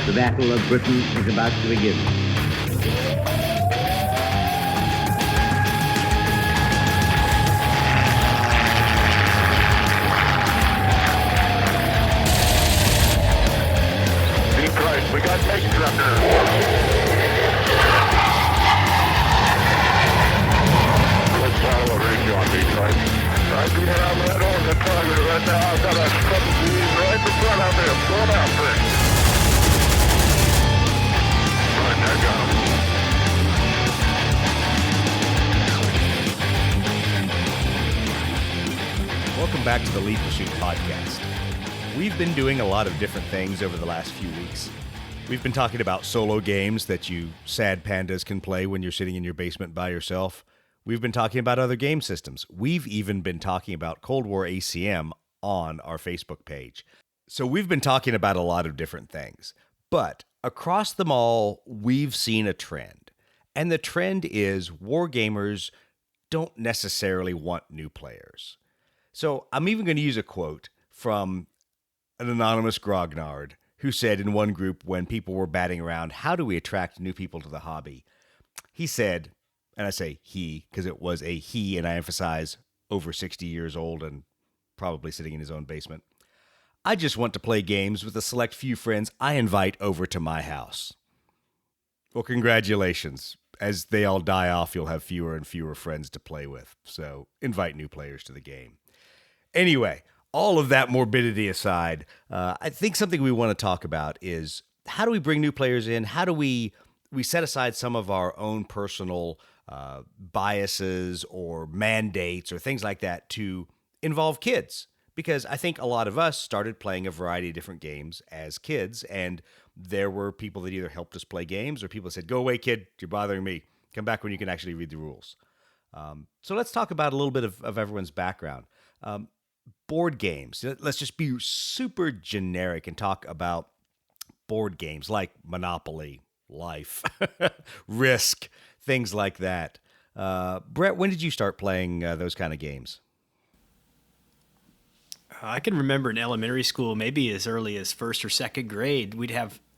The Battle of Britain is about to begin. Be Christ, we got tanks up there. Let's follow a range on me, Christ. I do have that on the target right now. I've got a couple of these right in front of me. I'm going after it. Right, I got him. Welcome back to the Lead Pursuit podcast. We've been doing a lot of different things over the last few weeks. We've been talking about solo games that you sad pandas can play when you're sitting in your basement by yourself. We've been talking about other game systems. We've even been talking about Cold War ACM on our Facebook page. So we've been talking about a lot of different things. But across them all, we've seen a trend. And the trend is wargamers don't necessarily want new players. So I'm even going to use a quote from an anonymous grognard who said in one group when people were batting around, how do we attract new people to the hobby? He said, and I say he because it was a he, and I emphasize over 60 years old and probably sitting in his own basement. I just want to play games with a select few friends I invite over to my house. Well, congratulations. As they all die off, you'll have fewer and fewer friends to play with. So invite new players to the game. Anyway, all of that morbidity aside, I think something we want to talk about is how do we bring new players in? How do we set aside some of our own personal biases or mandates or things like that to involve kids? Because I think a lot of us started playing a variety of different games as kids, and there were people that either helped us play games or people that said, go away, kid, you're bothering me. Come back when you can actually read the rules. So let's talk about a little bit of everyone's background. Board games. Let's just be super generic and talk about board games like Monopoly, Life, Risk, things like that. Brett, when did you start playing those kind of games? I can remember in elementary school, maybe as early as first or second grade,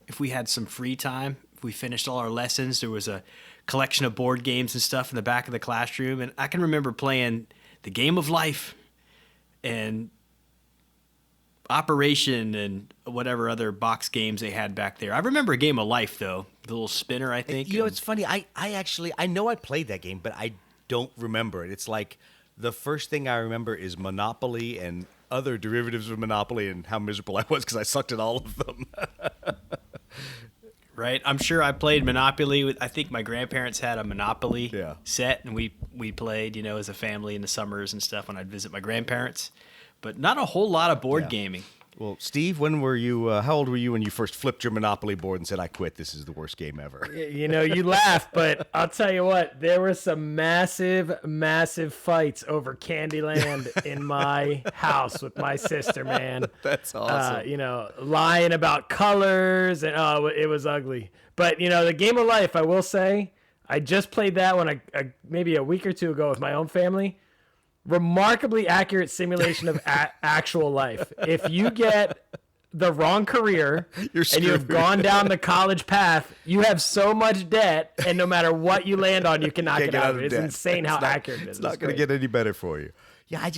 if we had some free time, if we finished all our lessons, there was a collection of board games and stuff in the back of the classroom. And I can remember playing the Game of Life and Operation and whatever other box games they had back there. I remember a Game of Life, though, the little spinner, I think. You know, it's funny. I know I played that game, but I don't remember it. It's like the first thing I remember is Monopoly and other derivatives of Monopoly and how miserable I was because I sucked at all of them. Right. I'm sure I played Monopoly. I think my grandparents had a Monopoly set, and we played, as a family in the summers and stuff when I'd visit my grandparents. But not a whole lot of board gaming. Well, Steve, when were you? How old were you when you first flipped your Monopoly board and said, "I quit. This is the worst game ever"? You laugh, but I'll tell you what. There were some massive, massive fights over Candyland in my house with my sister. Man, that's awesome. Lying about colors and it was ugly. But the Game of Life, I will say, I just played that one maybe a week or two ago with my own family. Remarkably accurate simulation of actual life. If you get the wrong career and you've gone down the college path, you have so much debt, and no matter what you land on, you cannot get out of it. It's insane how accurate it is. It's not going to get any better for you. Yeah,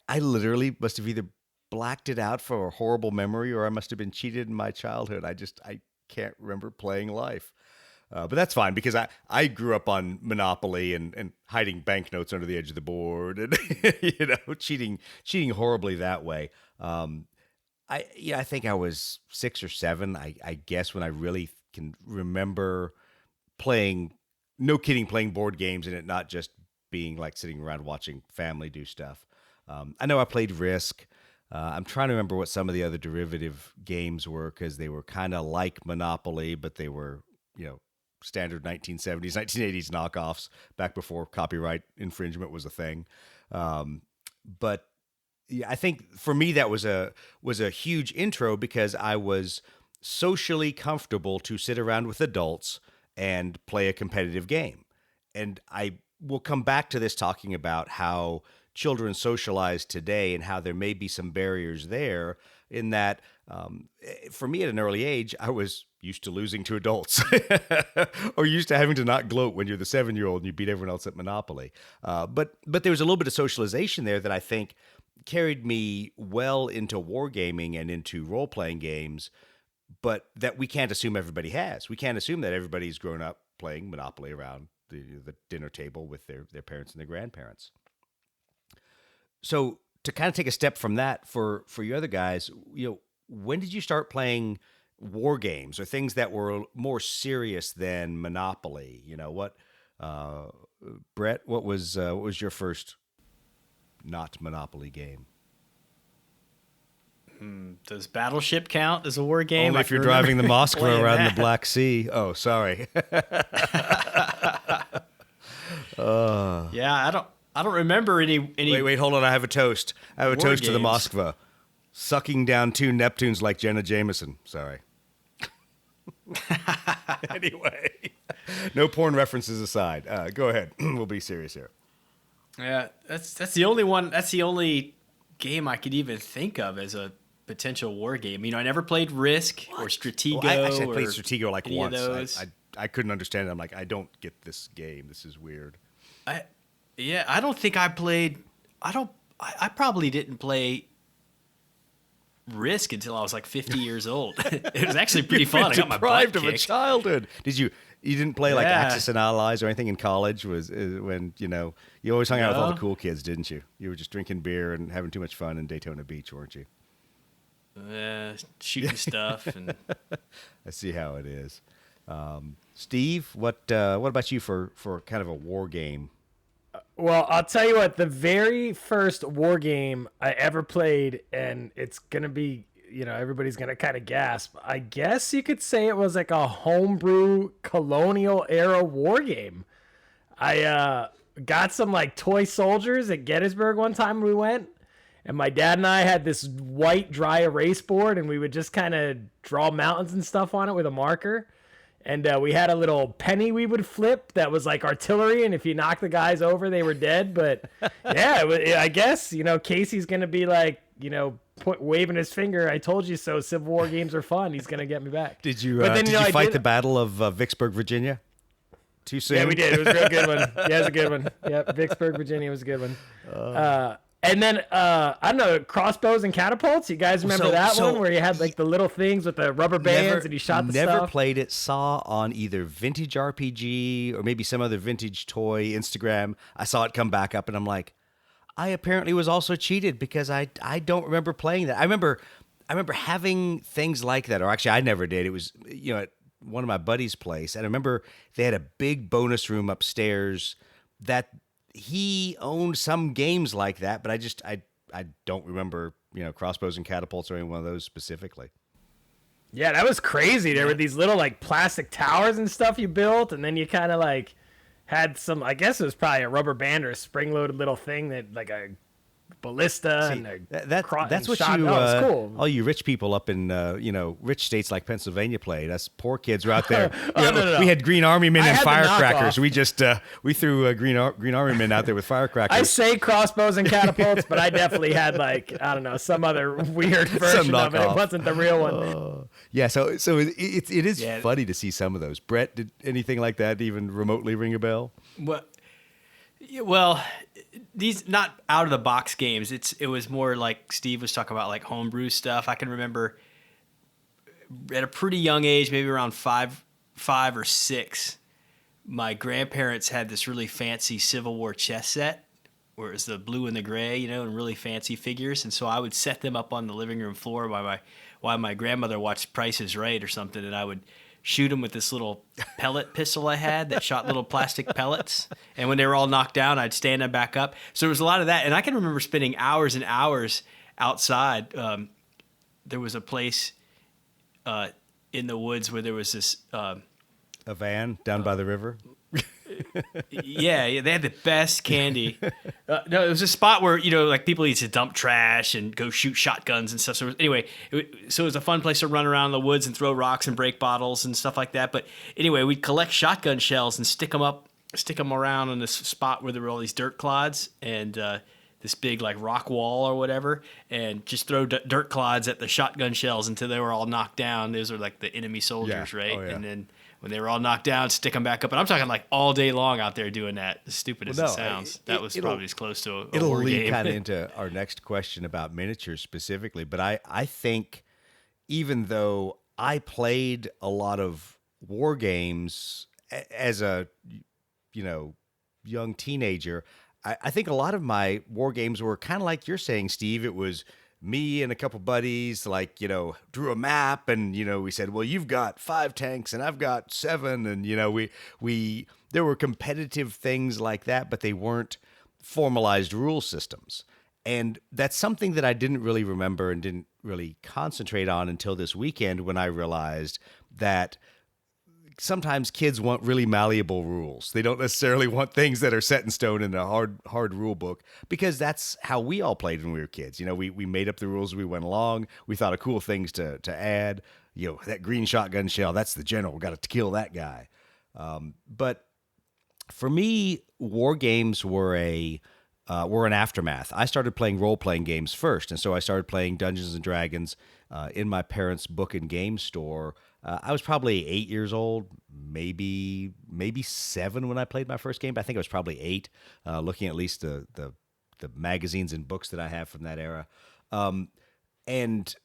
I literally must have either blacked it out for a horrible memory or I must have been cheated in my childhood. I can't remember playing Life. But that's fine because I grew up on Monopoly and hiding banknotes under the edge of the board and cheating horribly that way. I think I was 6 or 7, I guess, when I really can remember playing board games and it not just being like sitting around watching family do stuff. I know I played Risk. I'm trying to remember what some of the other derivative games were because they were kind of like Monopoly, but they were, standard 1970s, 1980s knockoffs back before copyright infringement was a thing. But yeah, I think for me that was a huge intro because I was socially comfortable to sit around with adults and play a competitive game. And I will come back to this talking about how children socialize today and how there may be some barriers there. in that for me at an early age, I was used to losing to adults or used to having to not gloat when you're the 7-year-old and you beat everyone else at Monopoly. But there was a little bit of socialization there that I think carried me well into wargaming and into role-playing games, but that we can't assume everybody has. We can't assume that everybody's grown up playing Monopoly around the dinner table with their parents and their grandparents. So to kind of take a step from that for you other guys, when did you start playing war games or things that were more serious than Monopoly? Brett, what was your first not Monopoly game? Does Battleship count as a war game? Only if you're driving the Moskva around the Black Sea. Oh, sorry. Yeah, I don't remember any. Wait, hold on. I have a toast. I have a toast to the games. Moskva. Sucking down 2 Neptunes like Jenna Jameson. Sorry. Anyway, no porn references aside. Go ahead. We'll be serious here. Yeah, that's the only one. That's the only game I could even think of as a potential war game. I never played Risk or Stratego. Well, I played or Stratego like any once. of those. I couldn't understand it. I'm like, I don't get this game. This is weird. I don't think I played. I probably didn't play Risk until I was like 50 years old. It was actually pretty fun. I got my butt deprived of a kicked. childhood. Did you? You didn't play like Yeah. Axis and Allies or anything in college? Was when you always hung out with all the No. cool kids, didn't you? You were just drinking beer and having too much fun in Daytona Beach, weren't you? Shooting stuff and I see how it is. Steve, what about you for kind of a war game? Well, I'll tell you what, the very first war game I ever played, and it's going to be, everybody's going to kind of gasp. I guess you could say it was like a homebrew colonial era war game. I got some like toy soldiers at Gettysburg one time we went, and my dad and I had this white dry erase board, and we would just kind of draw mountains and stuff on it with a marker. And we had a little penny we would flip that was like artillery, and if you knocked the guys over, they were dead. But yeah, I guess, Casey's going to be like, waving his finger, I told you so, Civil War games are fun. He's going to get me back. Did you, But then, did you fight the Battle of Vicksburg, Virginia? Too soon? Yeah, we did. It was a real good one. Yeah, it was a good one. Yep, Vicksburg, Virginia was a good one. And then, I don't know, crossbows and catapults. You guys remember that one where you had like the little things with the rubber bands and you shot the Never stuff? played it. Saw on either Vintage RPG or maybe some other vintage toy Instagram. I saw it come back up and I'm like, I apparently was also cheated because I don't remember playing that. I remember having things like that, or actually I never did. It was, at one of my buddies' place. And I remember they had a big bonus room upstairs that he owned some games like that, but I don't remember, crossbows and catapults or any one of those specifically. Yeah, that was crazy. There were these little like plastic towers and stuff you built, and then you kind of like had some, I guess it was probably a rubber band or a spring-loaded little thing that like a ballista and a that's what shot. you Oh, it's cool. all you rich people up in rich states like Pennsylvania played. Us poor kids were out there. No. We had Green Army men I and had the firecrackers. knockoff. We just we threw Green Army men out there with firecrackers. I say crossbows and catapults, but I definitely had like, I don't know, some other weird version of it. It knockoff. wasn't the real one. Yeah, so it is funny to see some of those. Brett, did anything like that even remotely ring a bell? Well, these not out of the box games. It was more like Steve was talking about, like homebrew stuff. I can remember at a pretty young age, maybe around five or six, my grandparents had this really fancy Civil War chess set where it was the blue and the gray, and really fancy figures. And so I would set them up on the living room floor while my grandmother watched Price is Right or something, and I would shoot them with this little pellet pistol I had that shot little plastic pellets. And when they were all knocked down, I'd stand them back up. So there was a lot of that. And I can remember spending hours and hours outside. There was a place in the woods where there was this... A van down by the river? Yeah, they had the best candy. No, it was a spot where, like people used to dump trash and go shoot shotguns and stuff. So anyway, it was a fun place to run around in the woods and throw rocks and break bottles and stuff like that. But anyway, we'd collect shotgun shells and stick them around in this spot where there were all these dirt clods. And this big like rock wall or whatever, and just throw dirt clods at the shotgun shells until they were all knocked down. Those are like the enemy soldiers, right? Oh, yeah. And then when they were all knocked down, stick them back up. And I'm talking like all day long out there doing that. As stupid as it sounds, that was probably as close to a it'll war lead game. kind of into our next question about miniatures specifically. But I think even though I played a lot of war games as a young teenager, I think a lot of my war games were kind of like you're saying, Steve. It was me and a couple buddies, like, drew a map and, we said, well, you've got 5 tanks and I've got 7. And, there were competitive things like that, but they weren't formalized rule systems. And that's something that I didn't really remember and didn't really concentrate on until this weekend, when I realized that sometimes kids want really malleable rules. They don't necessarily want things that are set in stone in a hard rule book, because that's how we all played when we were kids. We made up the rules as we went along. We thought of cool things to add. That green shotgun shell, that's the general. Got to kill that guy. But for me, war games were an aftermath. I started playing role-playing games first, and so I started playing Dungeons and Dragons in my parents' book and game store. I was probably 8 years old, maybe 7 when I played my first game, but I think I was probably 8, looking at least the magazines and books that I have from that era. And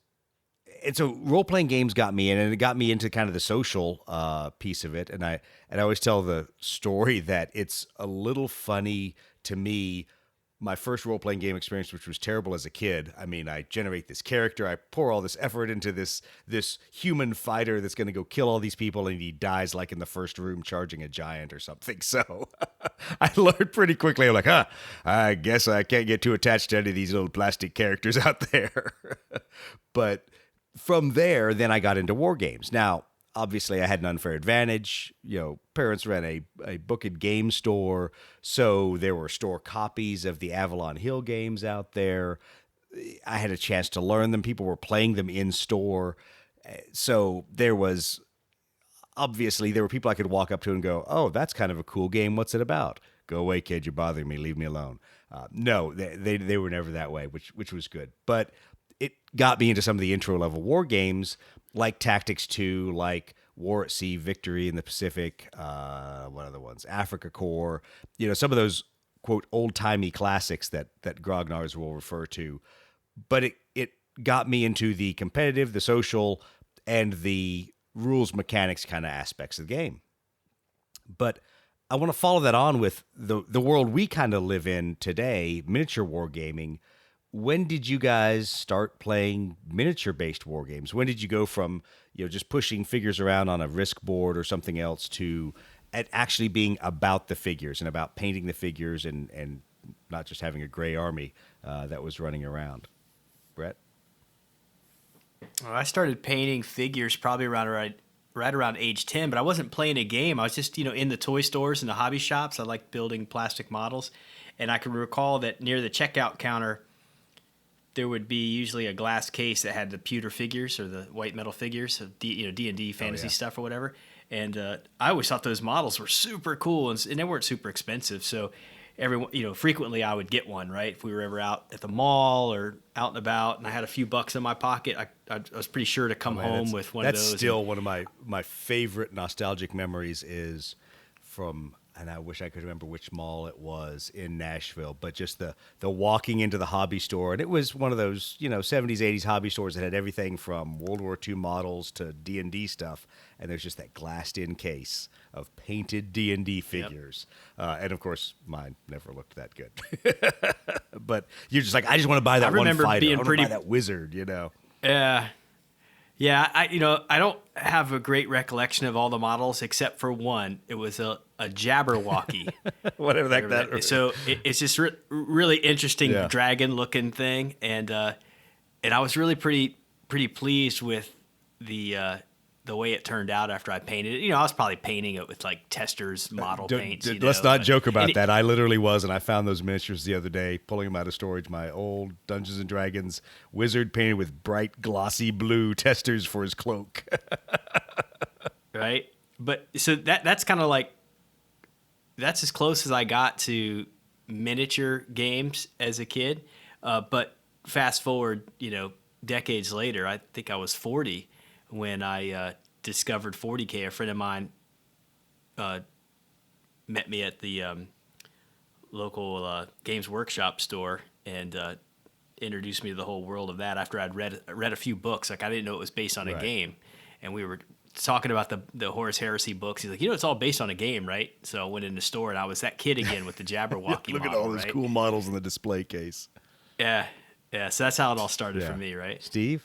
so role-playing games got me in, and it got me into kind of the social piece of it. And I always tell the story that it's a little funny to me. My first role-playing game experience, which was terrible as a kid. I mean, I generate this character, I pour all this effort into this human fighter that's going to go kill all these people, and he dies like in the first room charging a giant or something. So I learned pretty quickly. I'm like, I guess I can't get too attached to any of these little plastic characters out there. But from there, then I got into war games. Now, obviously, I had an unfair advantage. Parents ran a book and game store, so there were store copies of the Avalon Hill games out there. I had a chance to learn them. People were playing them in store. So there were people I could walk up to and go, oh, that's kind of a cool game. What's it about? Go away, kid. You're bothering me. Leave me alone. No, they were never that way, which was good. But it got me into some of the intro-level war games, like Tactics 2, like War at Sea, Victory in the Pacific, what other ones? Africa Corps, some of those, quote, old-timey classics that grognards will refer to. But it got me into the competitive, the social, and the rules mechanics kind of aspects of the game. But I want to follow that on with the world we kind of live in today, miniature wargaming. When did you guys start playing miniature-based war games? When did you go from, just pushing figures around on a Risk board or something else to actually being about the figures and about painting the figures and not just having a gray army that was running around? Brett? Well, I started painting figures probably right around age 10, but I wasn't playing a game. I was just, in the toy stores and the hobby shops. I liked building plastic models. And I can recall that near the checkout counter, there would be usually a glass case that had the pewter figures or the white metal figures of D&D fantasy stuff or whatever. And I always thought those models were super cool, and they weren't super expensive. So frequently I would get one, right? If we were ever out at the mall or out and about and I had a few bucks in my pocket, I was pretty sure to come home with one of those. That's still one of my favorite nostalgic memories is from, and I wish I could remember which mall it was in Nashville, but just the walking into the hobby store. And it was one of those, 70s, 80s hobby stores that had everything from World War II models to D&D stuff. And there's just that glassed-in case of painted D&D figures. Yep. And, of course, mine never looked that good. But you're just like, I just want to buy that one fighter. I want to buy that wizard, Yeah. Yeah, I don't have a great recollection of all the models except for one. It was a Jabberwocky. Whatever that. So it's just really interesting dragon-looking thing, and I was really pretty pleased with the way it turned out after I painted it. I was probably painting it with like Tester's model paints. Let's not joke about that. I literally was, and I found those miniatures the other day, pulling them out of storage. My old Dungeons and Dragons wizard painted with bright, glossy blue Testers for his cloak. Right? But so that's kind of like, that's as close as I got to miniature games as a kid. But fast forward, decades later, I think I was 40 when I discovered 40K. A friend of mine met me at the local Games Workshop store and introduced me to the whole world of that after I'd read a few books. Like, I didn't know it was based on a game. And we were talking about the Horus Heresy books. He's like, it's all based on a game, right? So I went in the store and I was that kid again with the Jabberwocky Look model, at all those cool models in the display case. Yeah. So that's how it all started for me, right? Steve?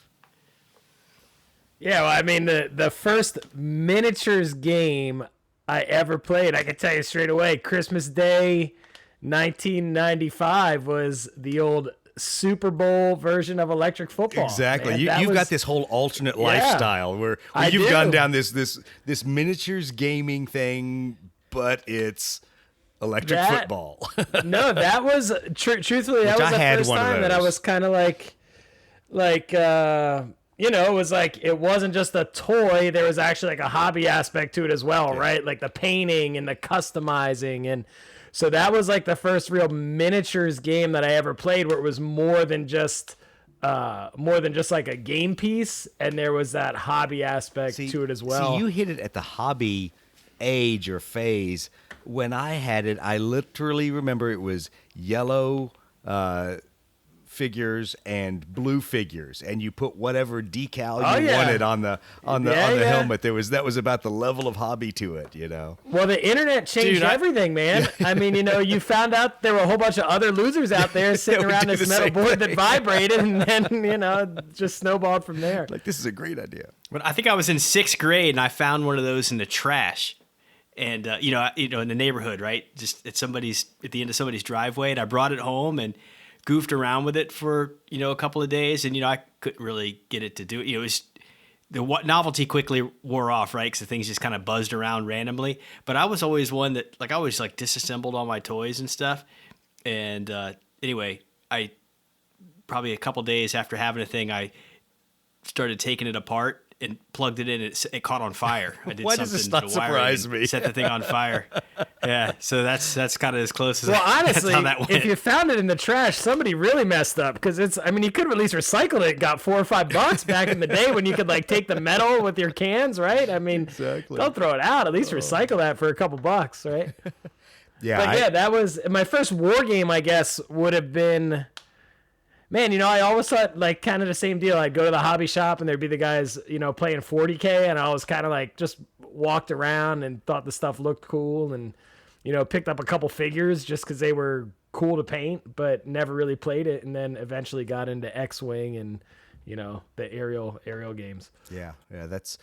Yeah, well, I mean, the first miniatures game I ever played, I can tell you straight away, Christmas Day 1995 was the old Super Bowl version of electric football. Exactly. Man, You've got this whole alternate lifestyle where you've gone down this miniatures gaming thing, but it's electric football. No, that was truthfully that was the first time that I was kind of like it was like, it wasn't just a toy. There was actually like a hobby aspect to it as well, right? Like the painting and the customizing. And so that was like the first real miniatures game that I ever played, where it was more than just like a game piece. And there was that hobby aspect to it as well. See, you hit it at the hobby age or phase. When I had it, I literally remember it was yellow figures and blue figures, and you put whatever decal you wanted on the helmet. That was about the level of hobby to it, Well, the internet changed everything, man. I mean, you found out there were a whole bunch of other losers out there sitting around this metal board that vibrated, and then just snowballed from there. Like, this is a great idea. But I think I was in 6th grade and I found one of those in the trash. And in the neighborhood, right? Just at the end of somebody's driveway, and I brought it home and goofed around with it for a couple of days, and I couldn't really get it to do it. It was the novelty quickly wore off, right? Because the things just kind of buzzed around randomly. But I was always one that I always disassembled all my toys and stuff. And anyway, I probably a couple days after having a thing, I started taking it apart and plugged it in. It caught on fire. I did Why something does this not to the wiring surprise and me? Set the thing on fire. Yeah, so that's kind of as close as. Well, honestly, that's how that went. if you found it in the trash, somebody really messed up, because you could have at least recycled it. Got $4 or $5 back in the day when you could take the metal with your cans, right? I mean, exactly. Don't throw it out. At least recycle that for a couple bucks, right? Yeah, but that was my first war game. I guess would have been. Man, I always thought kind of the same deal. I'd go to the hobby shop and there'd be the guys, playing 40K, and I was kind of just walked around and thought the stuff looked cool, and picked up a couple figures just because they were cool to paint, but never really played it, and then eventually got into X-Wing and the aerial games. Yeah, that's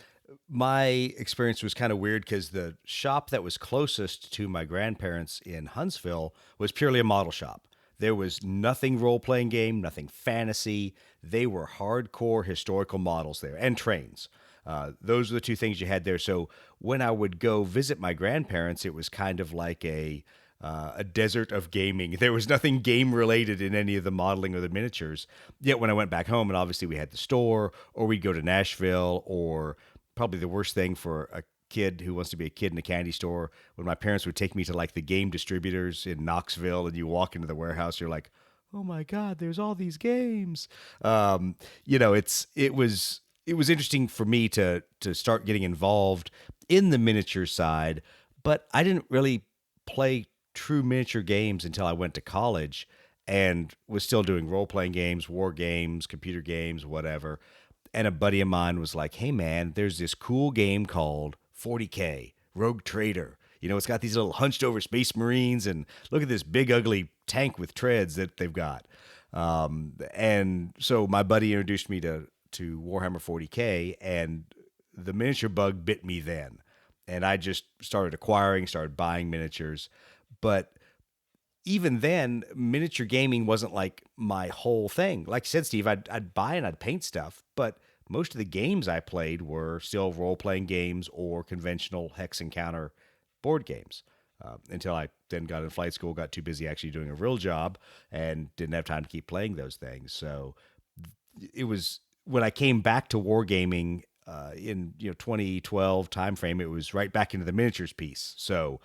my experience was kind of weird because the shop that was closest to my grandparents in Huntsville was purely a model shop. There was nothing role-playing game, nothing fantasy. They were hardcore historical models there, and trains. Those were the two things you had there. So when I would go visit my grandparents, it was kind of like a desert of gaming. There was nothing game-related in any of the modeling or the miniatures. Yet when I went back home, and obviously we had the store, or we'd go to Nashville, or probably the worst thing for a kid who wants to be a kid in a candy store, when my parents would take me to the game distributors in Knoxville, and you walk into the warehouse, you're like, oh my God, there's all these games. It was interesting for me to start getting involved in the miniature side, but I didn't really play true miniature games until I went to college and was still doing role-playing games, war games, computer games, whatever. And a buddy of mine was like, hey man, there's this cool game called 40K, Rogue Trader. It's got these little hunched over space marines, and look at this big ugly tank with treads that they've got. And so my buddy introduced me to Warhammer 40K, and the miniature bug bit me then. And I just started buying miniatures. But even then, miniature gaming wasn't my whole thing. Like you said, Steve, I'd buy and I'd paint stuff, but most of the games I played were still role-playing games or conventional hex and counter board games. Until I then got in flight school, got too busy actually doing a real job, and didn't have time to keep playing those things. So it was when I came back to wargaming in 2012 timeframe, it was right back into the miniatures piece. So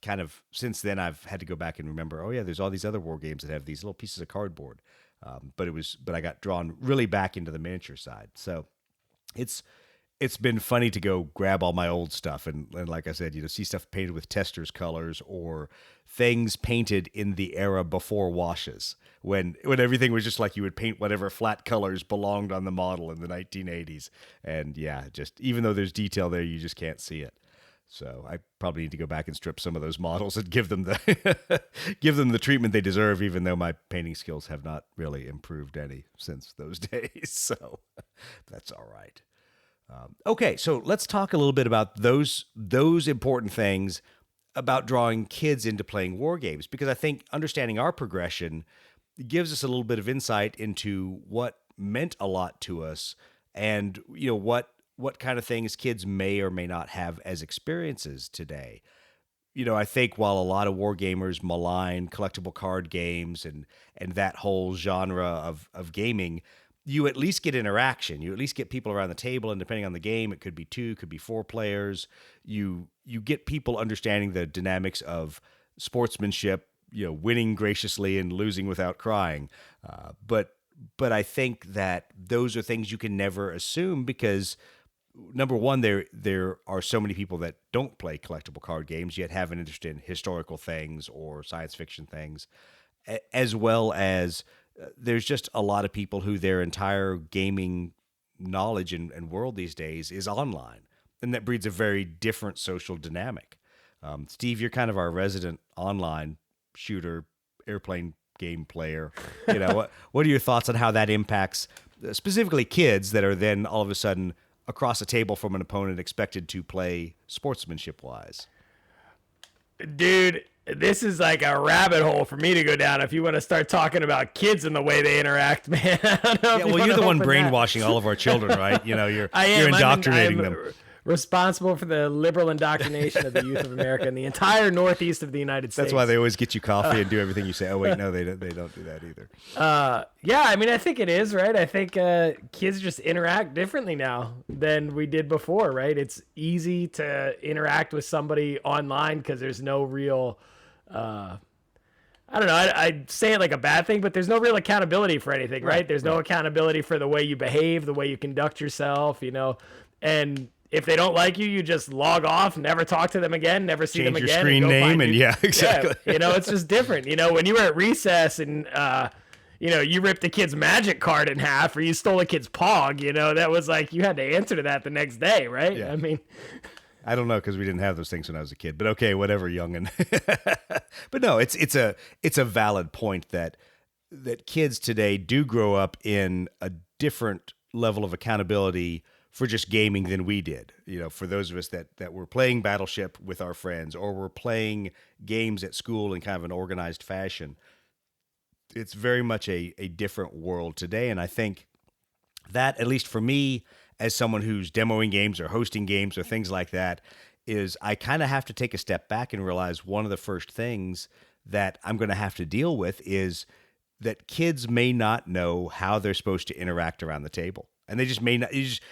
kind of since then I've had to go back and remember, oh yeah, there's all these other war games that have these little pieces of cardboard. But I got drawn really back into the miniature side. So it's been funny to go grab all my old stuff and like I said, see stuff painted with testers colors or things painted in the era before washes when everything was just like you would paint whatever flat colors belonged on the model in the 1980s. And yeah, just even though there's detail there, you just can't see it. So I probably need to go back and strip some of those models and give them the treatment they deserve, even though my painting skills have not really improved any since those days. So that's all right. Okay, so let's talk a little bit about those important things about drawing kids into playing war games, because I think understanding our progression gives us a little bit of insight into what meant a lot to us and what kind of things kids may or may not have as experiences today. I think while a lot of war gamers malign collectible card games and that whole genre of gaming, you at least get interaction. You at least get people around the table, and depending on the game, it could be 2, could be 4 players. You get people understanding the dynamics of sportsmanship, winning graciously and losing without crying. But I think that those are things you can never assume because, number one, there are so many people that don't play collectible card games yet have an interest in historical things or science fiction things, as well as there's just a lot of people who their entire gaming knowledge and world these days is online, and that breeds a very different social dynamic. Steve, you're kind of our resident online shooter, airplane game player. What are your thoughts on how that impacts specifically kids that are then all of a sudden across a table from an opponent expected to play sportsmanship-wise? Dude, this is like a rabbit hole for me to go down if you want to start talking about kids and the way they interact, man. You're the one brainwashing all of our children, right? You're indoctrinating them. Responsible for the liberal indoctrination of the youth of America and the entire northeast of the United States. That's why they always get you coffee and do everything you say. Oh, wait, no, they don't do that either. Yeah, I think it is, right? I think kids just interact differently now than we did before, right? It's easy to interact with somebody online because there's no real... I don't know. I'd say it like a bad thing, but there's no real accountability for anything, right? There's no accountability for the way you behave, the way you conduct yourself, and if they don't like you, you just log off, never talk to them again, never see them again. Change your screen name and yeah, exactly. Yeah, it's just different. When you were at recess and, you ripped a kid's magic card in half or you stole a kid's Pog, that was like, you had to answer to that the next day, right? Yeah. I don't know because we didn't have those things when I was a kid, but okay, whatever, youngin'. But no, it's a valid point that kids today do grow up in a different level of accountability for just gaming than we did. For those of us that were playing Battleship with our friends or were playing games at school in kind of an organized fashion, it's very much a different world today. And I think that, at least for me, as someone who's demoing games or hosting games or things like that, is I kind of have to take a step back and realize one of the first things that I'm going to have to deal with is that kids may not know how they're supposed to interact around the table. And they just may not.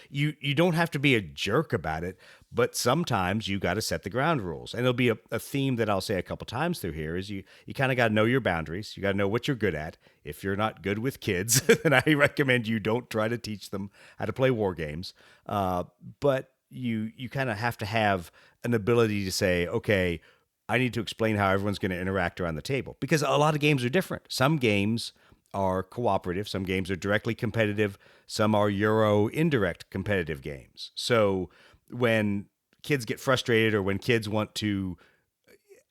You don't have to be a jerk about it, but sometimes you got to set the ground rules. And it'll be a theme that I'll say a couple times through here is you kind of got to know your boundaries. You got to know what you're good at. If you're not good with kids, then I recommend you don't try to teach them how to play war games. But you kind of have to have an ability to say, okay, I need to explain how everyone's going to interact around the table, because a lot of games are different. Some games are cooperative. Some games are directly competitive. Some are Euro indirect competitive games. So when kids get frustrated or when kids want to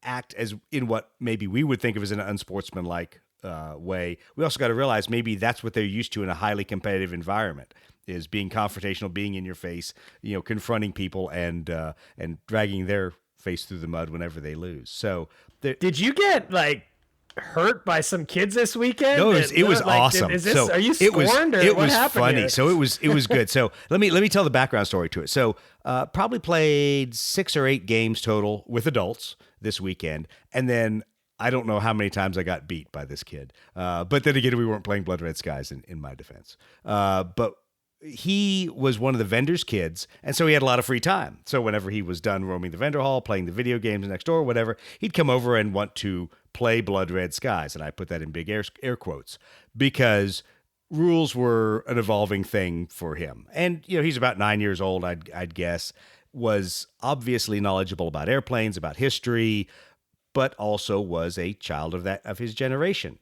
act as in what maybe we would think of as an unsportsmanlike way, we also got to realize maybe that's what they're used to in a highly competitive environment, is being confrontational, being in your face, confronting people and dragging their face through the mud whenever they lose. So did you get hurt by some kids this weekend? No, it was awesome. Are you scorned or what happened? Funny. Here? So it was good. So let me tell the background story to it. So probably played 6 or 8 games total with adults this weekend, and then I don't know how many times I got beat by this kid. But then again, we weren't playing Blood Red Skies in my defense. But he was one of the vendor's kids, and so he had a lot of free time. So whenever he was done roaming the vendor hall, playing the video games next door, whatever, he'd come over and want to play Blood Red Skies, and I put that in big air quotes, because rules were an evolving thing for him. And, he's about 9 years old, I'd guess, was obviously knowledgeable about airplanes, about history, but also was a child of his generation.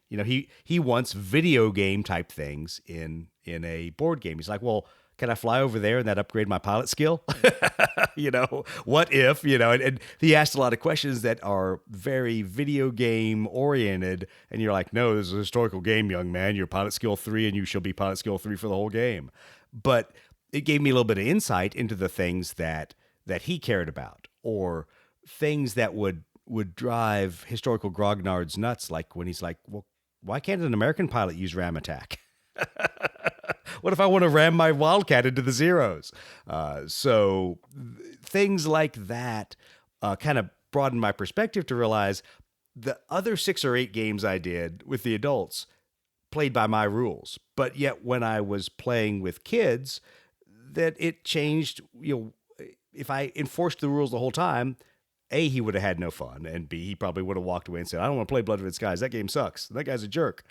He wants video game type things in a board game. He's like, well, can I fly over there and that upgrade my pilot skill? What if, and he asked a lot of questions that are very video game oriented. And you're like, no, this is a historical game, young man. You're pilot skill 3 and you shall be pilot skill 3 for the whole game. But it gave me a little bit of insight into the things that he cared about, or things that would drive historical grognards nuts. Like when he's like, well, why can't an American pilot use ram attack? What if I want to ram my Wildcat into the zeros? So things like that kind of broadened my perspective to realize the other 6 or 8 games I did with the adults played by my rules. But yet when I was playing with kids, that it changed. If I enforced the rules the whole time, A, he would have had no fun, and B, he probably would have walked away and said, I don't want to play Blood Red Skies. That game sucks. That guy's a jerk.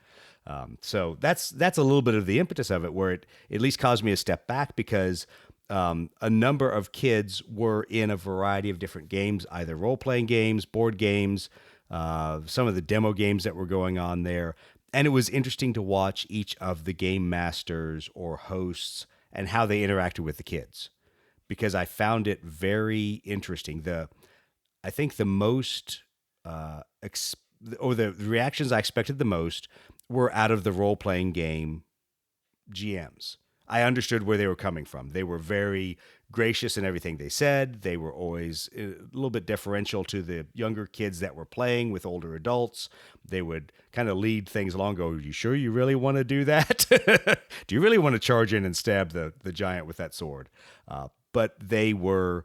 So that's a little bit of the impetus of it, where it at least caused me to step back, because a number of kids were in a variety of different games, either role-playing games, board games, some of the demo games that were going on there. And it was interesting to watch each of the game masters or hosts and how they interacted with the kids, because I found it very interesting. I think the most, the reactions I expected the most were out of the role-playing game GMs. I understood where they were coming from. They were very gracious in everything they said. They were always a little bit deferential to the younger kids that were playing with older adults. They would kind of lead things along, go, are you sure you really want to do that? Do you really want to charge in and stab the giant with that sword? But they were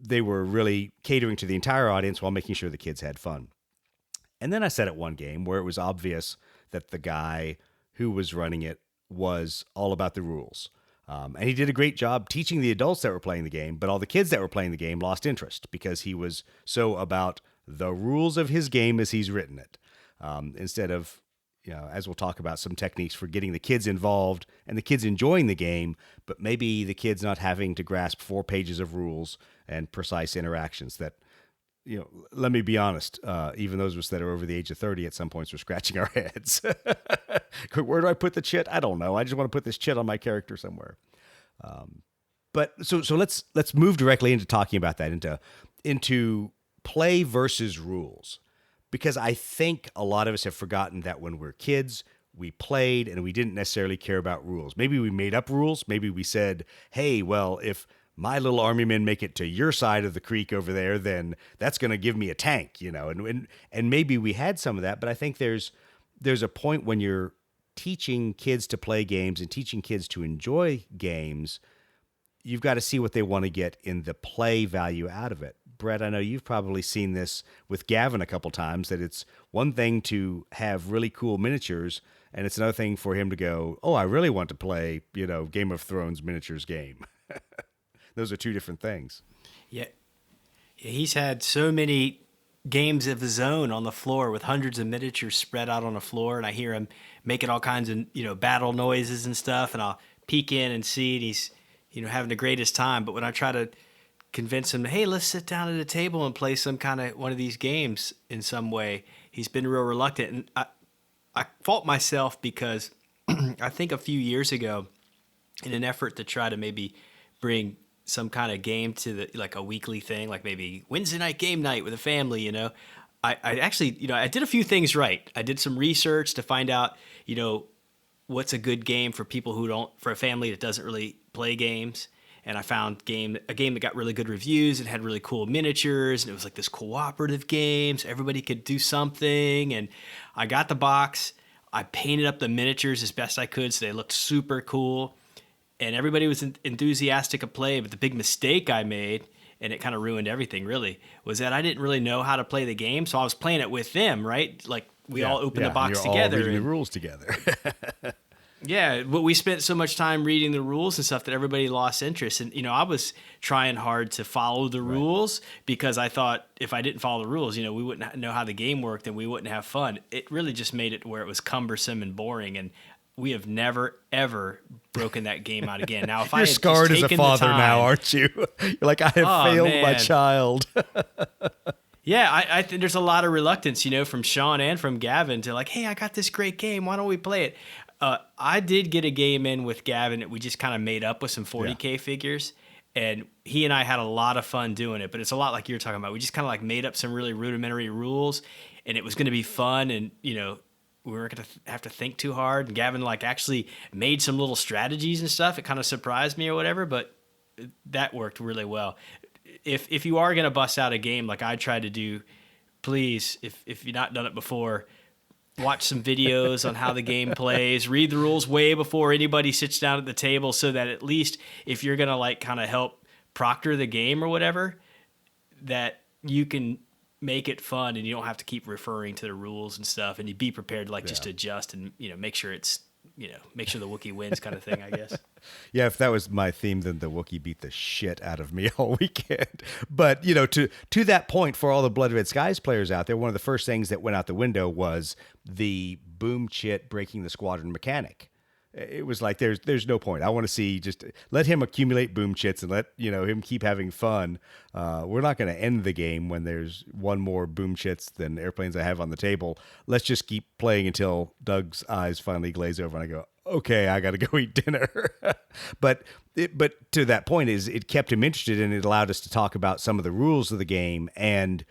really catering to the entire audience while making sure the kids had fun. And then I said at one game where it was obvious that the guy who was running it was all about the rules. And he did a great job teaching the adults that were playing the game, but all the kids that were playing the game lost interest because he was so about the rules of his game as he's written it. Instead of, as we'll talk about, some techniques for getting the kids involved and the kids enjoying the game, but maybe the kids not having to grasp 4 pages of rules and precise interactions that, let me be honest, even those of us that are over the age of 30 at some points were scratching our heads. Where do I put the chit? I don't know. I just want to put this chit on my character somewhere. But so let's move directly into talking about that, into play versus rules. Because I think a lot of us have forgotten that when we're kids, we played and we didn't necessarily care about rules. Maybe we made up rules. Maybe we said, hey, well, if my little army men make it to your side of the creek over there, then that's going to give me a tank, and maybe we had some of that. But I think there's a point when you're teaching kids to play games and teaching kids to enjoy games, you've got to see what they want to get in the play value out of it. Brett, I know you've probably seen this with Gavin a couple times, that it's one thing to have really cool miniatures, and it's another thing for him to go, oh, I really want to play, Game of Thrones miniatures game. Those are 2 different things. Yeah. He's had so many games of his own on the floor with hundreds of miniatures spread out on the floor, and I hear him making all kinds of, battle noises and stuff, and I'll peek in and see, and he's, having the greatest time. But when I try to convince him, hey, let's sit down at a table and play some kind of one of these games in some way, he's been real reluctant. And I fault myself because I think a few years ago, in an effort to try to maybe bring some kind of game to like a weekly thing, like maybe Wednesday night game night with a family, I actually, I did a few things right. I did some research to find out, what's a good game for people for a family that doesn't really play games. And I found a game that got really good reviews and had really cool miniatures, and it was like this cooperative game, so everybody could do something. And I got the box, I painted up the miniatures as best I could so they looked super cool. And everybody was enthusiastic of play, but the big mistake I made, and it kind of ruined everything really, was that I didn't really know how to play the game, so I was playing it with them, right? Like we all opened the box you're together. All reading the rules together. Yeah, but we spent so much time reading the rules and stuff that everybody lost interest. And, I was trying hard to follow the rules because I thought if I didn't follow the rules, we wouldn't know how the game worked and we wouldn't have fun. It really just made it where it was cumbersome and boring. And we have never, ever broken that game out again. Now, if I You're had scarred just as a taken the father now, time- aren't you? You're like, I have failed my man. child. Yeah, I think there's a lot of reluctance, from Sean and from Gavin to like, hey, I got this great game. Why don't we play it? I did get a game in with Gavin that we just kind of made up with some 40K figures. And he and I had a lot of fun doing it. But it's a lot like you're talking about. We just kind of like made up some really rudimentary rules. And it was going to be fun. And, we weren't going to have to think too hard. And Gavin like actually made some little strategies and stuff. It kind of surprised me or whatever. But that worked really well. If you are going to bust out a game like I tried to do, please, if you've not done it before, watch some videos on how the game plays, read the rules way before anybody sits down at the table so that at least if you're going to like kind of help proctor the game or whatever, that you can make it fun and you don't have to keep referring to the rules and stuff, and you be prepared to like just adjust and, make sure it's, make sure the Wookiee wins kind of thing, I guess. Yeah, if that was my theme, then the Wookiee beat the shit out of me all weekend. But, to that point, for all the Blood Red Skies players out there, one of the first things that went out the window was the boom chit breaking the squadron mechanic. It was like, there's no point. I want to see, just let him accumulate boom chits and let, him keep having fun. We're not going to end the game when there's one more boom chits than airplanes I have on the table. Let's just keep playing until Doug's eyes finally glaze over and I go, okay, I got to go eat dinner. But to that point is it kept him interested and it allowed us to talk about some of the rules of the game. And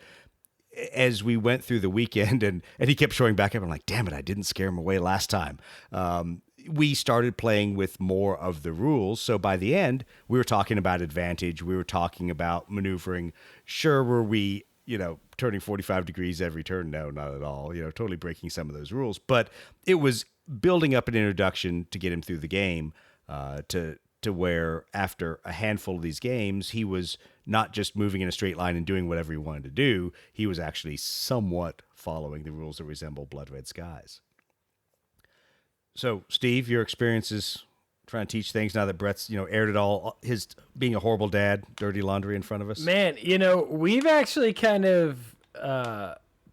as we went through the weekend and he kept showing back up, I'm like, damn it, I didn't scare him away last time. We started playing with more of the rules. So by the end, we were talking about advantage. We were talking about maneuvering. Sure, were we, turning 45 degrees every turn? No, not at all. Totally breaking some of those rules. But it was building up an introduction to get him through the game to where after a handful of these games, he was not just moving in a straight line and doing whatever he wanted to do. He was actually somewhat following the rules that resemble Blood Red Skies. So, Steve, your experiences trying to teach things now that Brett's, aired it all, his being a horrible dad, dirty laundry in front of us? Man, we've actually kind of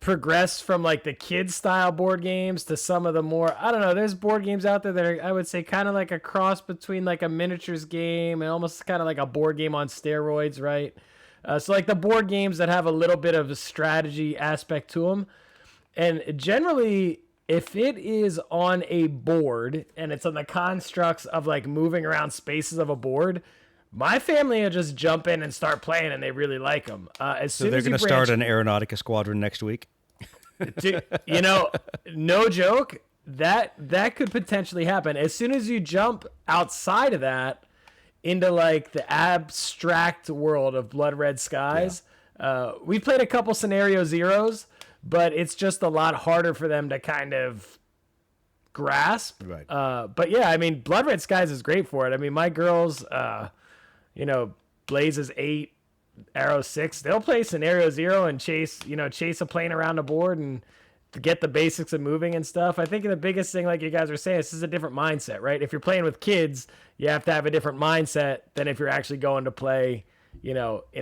progressed from like the kids style board games to some of the more, I don't know, there's board games out there that are, I would say, kind of like a cross between like a miniatures game and almost kind of like a board game on steroids, right? So like the board games that have a little bit of a strategy aspect to them. And generally, if it is on a board and it's on the constructs of like moving around spaces of a board, my family will just jump in and start playing, and they really like them. So they're going to start an Aeronautica squadron next week? No joke, that could potentially happen. As soon as you jump outside of that into like the abstract world of Blood Red Skies, we played a couple scenario zeros, but it's just a lot harder for them to kind of grasp. Right. But yeah, I mean, Blood Red Skies is great for it. I mean, my girls, Blaze is 8, Arrow 6. They'll play scenario zero and chase a plane around the board and to get the basics of moving and stuff. I think the biggest thing, like you guys were saying, this is a different mindset, right? If you're playing with kids, you have to have a different mindset than if you're actually going to play, in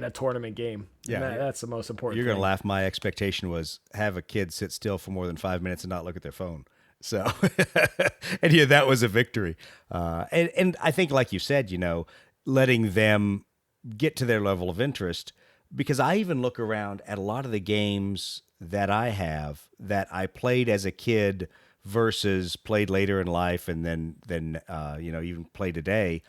a tournament game. Yeah, that's the most important You're going to thing. laugh. My expectation was have a kid sit still for more than 5 minutes and not look at their phone. So, and yeah, that was a victory. And I think, like you said, letting them get to their level of interest, because I even look around at a lot of the games that I have that I played as a kid versus played later in life and then even play today.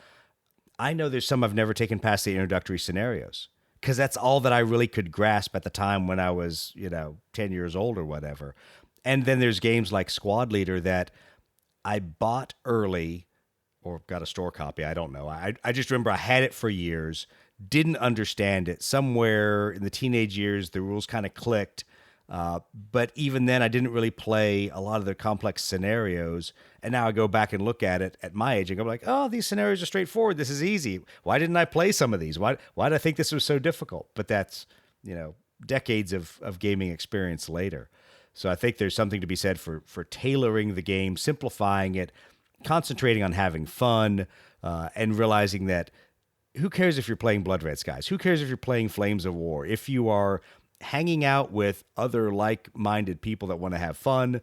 I know there's some I've never taken past the introductory scenarios because that's all that I really could grasp at the time when I was, 10 years old or whatever. And then there's games like Squad Leader that I bought early or got a store copy. I don't know. I just remember I had it for years, didn't understand it. Somewhere in the teenage years, the rules kind of clicked. But even then, I didn't really play a lot of the complex scenarios. And now I go back and look at it at my age and go like, oh, these scenarios are straightforward. This is easy. Why didn't I play some of these? Why did I think this was so difficult? But that's, decades of gaming experience later. So I think there's something to be said for tailoring the game, simplifying it, concentrating on having fun and realizing that who cares if you're playing Blood Red Skies? Who cares if you're playing Flames of War? If you are hanging out with other like-minded people that want to have fun,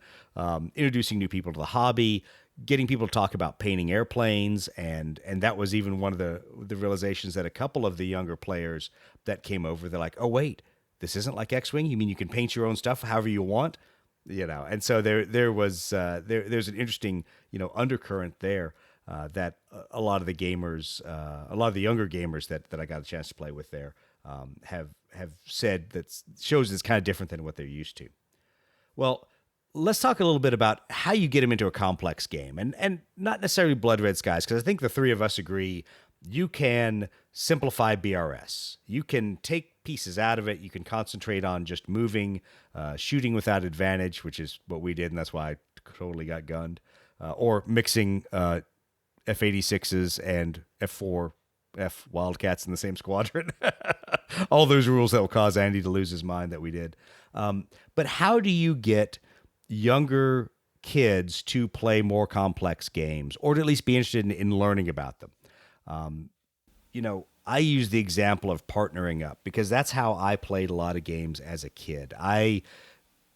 introducing new people to the hobby, getting people to talk about painting airplanes, and that was even one of the realizations that a couple of the younger players that came over, they're like, oh, wait, this isn't like X-Wing? You mean you can paint your own stuff however you want? And so there's an interesting, undercurrent there that a lot of the gamers, a lot of the younger gamers that I got a chance to play with there have said that shows it's kind of different than what they're used to. Well, let's talk a little bit about how you get them into a complex game, and not necessarily Blood Red Skies, because I think the three of us agree you can simplify BRS. You can take pieces out of it. You can concentrate on just moving, shooting without advantage, which is what we did, and that's why I totally got gunned, or mixing F-86s and F Wildcats in the same squadron. All those rules that will cause Andy to lose his mind that we did. But how do you get younger kids to play more complex games, or to at least be interested in learning about them? I use the example of partnering up because that's how I played a lot of games as a kid.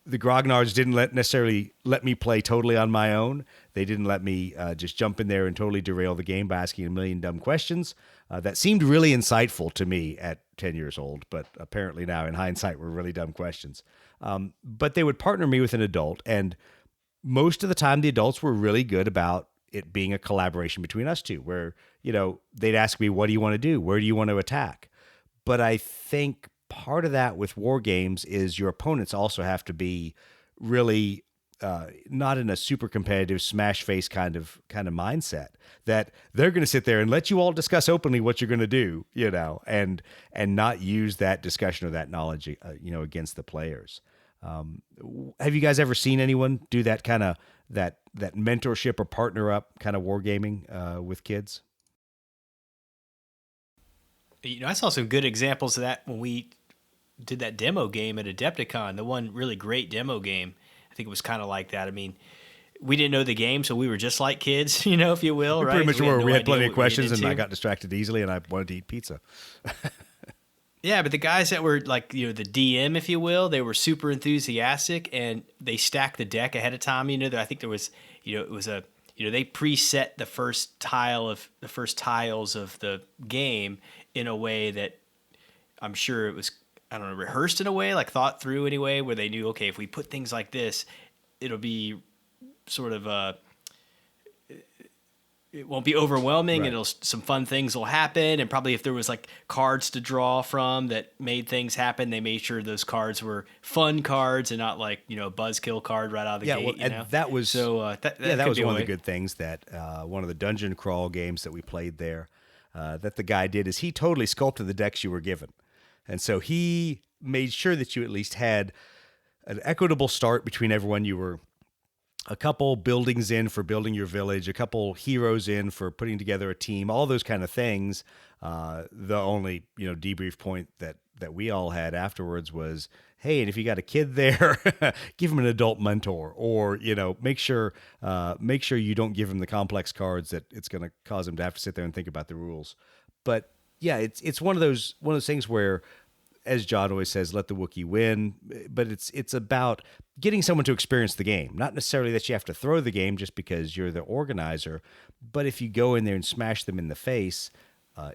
The grognards didn't necessarily let me play totally on my own. They didn't let me just jump in there and totally derail the game by asking a million dumb questions that seemed really insightful to me at 10 years old, but apparently now in hindsight were really dumb questions. But they would partner me with an adult, and most of the time the adults were really good about it being a collaboration between us two, where, they'd ask me, what do you want to do? Where do you want to attack? But I think part of that with war games is your opponents also have to be really not in a super competitive smash face kind of mindset, that they're going to sit there and let you all discuss openly what you're going to do, and not use that discussion or that knowledge, against the players. Have you guys ever seen anyone do that kind of that mentorship or partner up kind of wargaming with kids? I saw some good examples of that when we did that demo game at Adepticon. The one really great demo game, I think it was kind of like that. I mean, we didn't know the game, so we were just like kids, if you will, right? Pretty much were. We had plenty of questions, and I into. got distracted easily, and I wanted to eat pizza. Yeah, but the guys that were like, the DM, if you will, they were super enthusiastic, and they stacked the deck ahead of time. I think there was, it was they preset the first tiles of the game in a way that I'm sure it was, I don't know, rehearsed in a way, like thought through anyway, where they knew, okay, if we put things like this, it'll be sort of it won't be overwhelming. Right. And some fun things will happen. And probably if there was like cards to draw from that made things happen, they made sure those cards were fun cards and not like, a buzzkill card right out of the gate. Well, and that was so that was one of the good things that one of the dungeon crawl games that we played there that the guy did is he totally sculpted the decks you were given. And so he made sure that you at least had an equitable start between everyone. You were a couple buildings in for building your village, a couple heroes in for putting together a team, all those kind of things. The only, debrief point that we all had afterwards was, hey, and if you got a kid there, give him an adult mentor, or, make sure you don't give him the complex cards that it's going to cause him to have to sit there and think about the rules. But yeah, it's one of those things where, as John always says, let the Wookiee win. But it's about getting someone to experience the game. Not necessarily that you have to throw the game just because you're the organizer, but if you go in there and smash them in the face,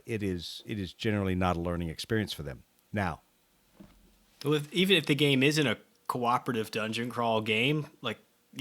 it is generally not a learning experience for them. Now, even if the game isn't a cooperative dungeon crawl game, like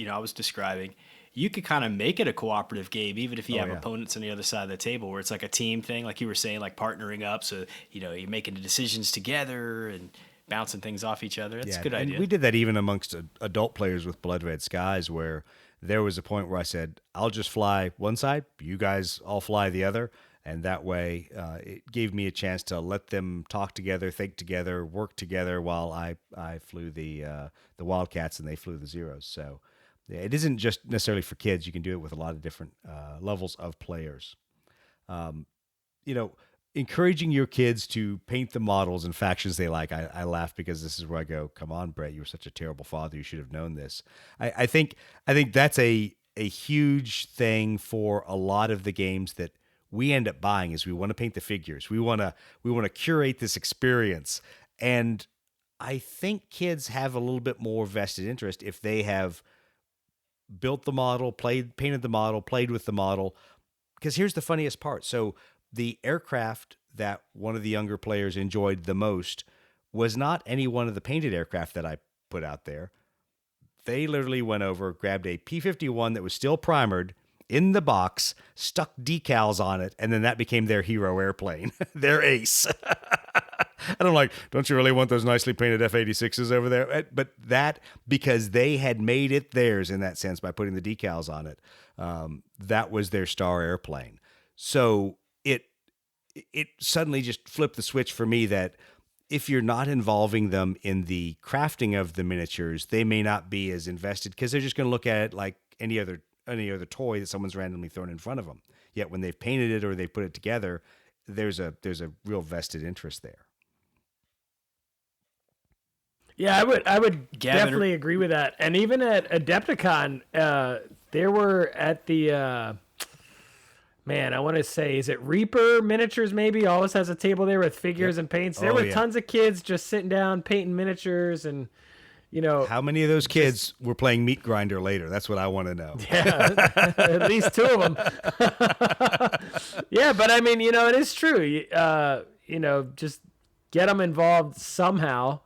I was describing, you could kind of make it a cooperative game, even if you have opponents on the other side of the table, where it's like a team thing, like you were saying, like partnering up. So, you're making the decisions together and bouncing things off each other. That's a good idea. And we did that even amongst adult players with Blood Red Skies, where there was a point where I said, I'll just fly one side, you guys all fly the other. And that way it gave me a chance to let them talk together, think together, work together while I flew the Wildcats and they flew the Zeros. So it isn't just necessarily for kids. You can do it with a lot of different levels of players. Encouraging your kids to paint the models and factions they like. I laugh because this is where I go, come on, Brett, you were such a terrible father. You should have known this. I think that's a a huge thing for a lot of the games that we end up buying is we want to paint the figures. We want to curate this experience. And I think kids have a little bit more vested interest if they have built the model, painted the model, played with the model. Because here's the funniest part. So the aircraft that one of the younger players enjoyed the most was not any one of the painted aircraft that I put out there. They literally went over, grabbed a P-51 that was still primered in the box, stuck decals on it, and then that became their hero airplane, their ace. And I'm like, don't you really want those nicely painted F-86s over there? But that, because they had made it theirs in that sense by putting the decals on it, that was their star airplane. So it suddenly just flipped the switch for me that if you're not involving them in the crafting of the miniatures, they may not be as invested because they're just going to look at it like any other toy that someone's randomly thrown in front of them. Yet when they've painted it or they put it together, there's a real vested interest there. Yeah, I would definitely agree with that. And even at Adepticon, there were at the man, I want to say, is it Reaper Miniatures maybe? Always has a table there with figures and paints. There were tons of kids just sitting down painting miniatures and, you know. How many of those kids were playing Meat Grinder later? That's what I want to know. Yeah, at least 2 of them. Yeah, but I mean, you know, it is true. You know, just get them involved somehow.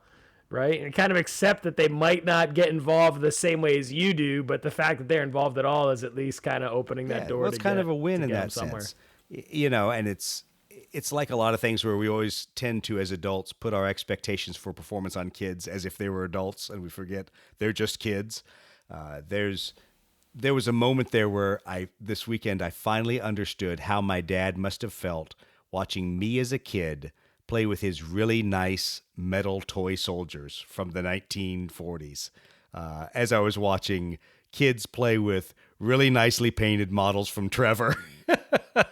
Right. And kind of accept that they might not get involved the same way as you do, but the fact that they're involved at all is at least kind of opening that door. Well, it's kind of a win in that sense. You know, and it's like a lot of things where we always tend to, as adults, put our expectations for performance on kids as if they were adults, and we forget they're just kids. There was a moment there where this weekend I finally understood how my dad must have felt watching me as a kid play with his really nice metal toy soldiers from the 1940s, as I was watching kids play with really nicely painted models from Trevor.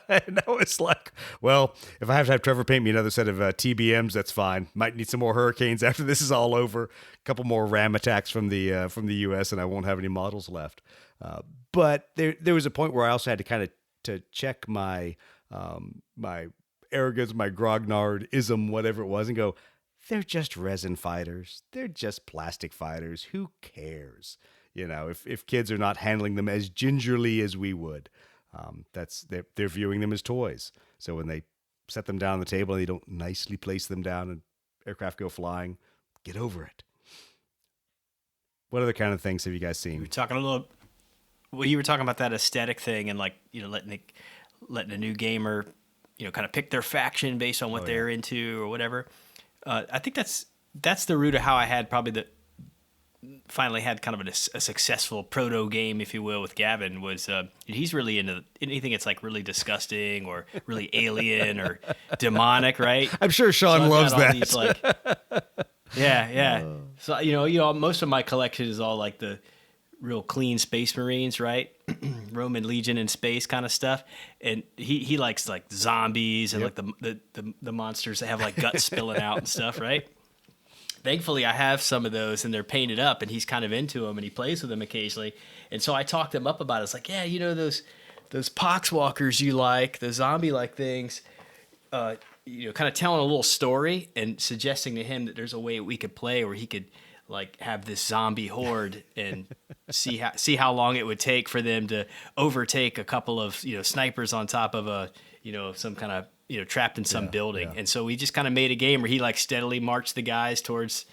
And I was like, well, if I have to have Trevor paint me another set of TBMs, that's fine. Might need some more Hurricanes after this is all over. A couple more Ram attacks from the U.S., and I won't have any models left. But there was a point where I also had to kind of to check my my arrogance, my grognard-ism, whatever it was, and go, they're just resin fighters. They're just plastic fighters. Who cares? You know, if kids are not handling them as gingerly as we would, they're viewing them as toys. So when they set them down on the table and they don't nicely place them down and aircraft go flying, get over it. What other kind of things have you guys seen? You were talking about that aesthetic thing and, like, you know, letting a new gamer, you know, kind of pick their faction based on what they're into or whatever. I think that's the root of how I had finally had kind of a successful proto game, if you will, with Gavin. Was he's really into anything that's like really disgusting or really alien or demonic, right? I'm sure Sean loves that. These, like, yeah. So you know, most of my collection is all like the real clean Space Marines, right? Roman Legion in space kind of stuff. And he likes like zombies and like the monsters that have like guts spilling out and stuff, right? Thankfully, I have some of those and they're painted up and he's kind of into them and he plays with them occasionally. And so I talked him up about it. It's like, yeah, you know, those poxwalkers you like, the zombie-like things, you know, kind of telling a little story and suggesting to him that there's a way we could play where he could like have this zombie horde and see how long it would take for them to overtake a couple of, you know, snipers on top of a, you know, some kind of, you know, trapped in some building. And so we just kind of made a game where he like steadily marched the guys towards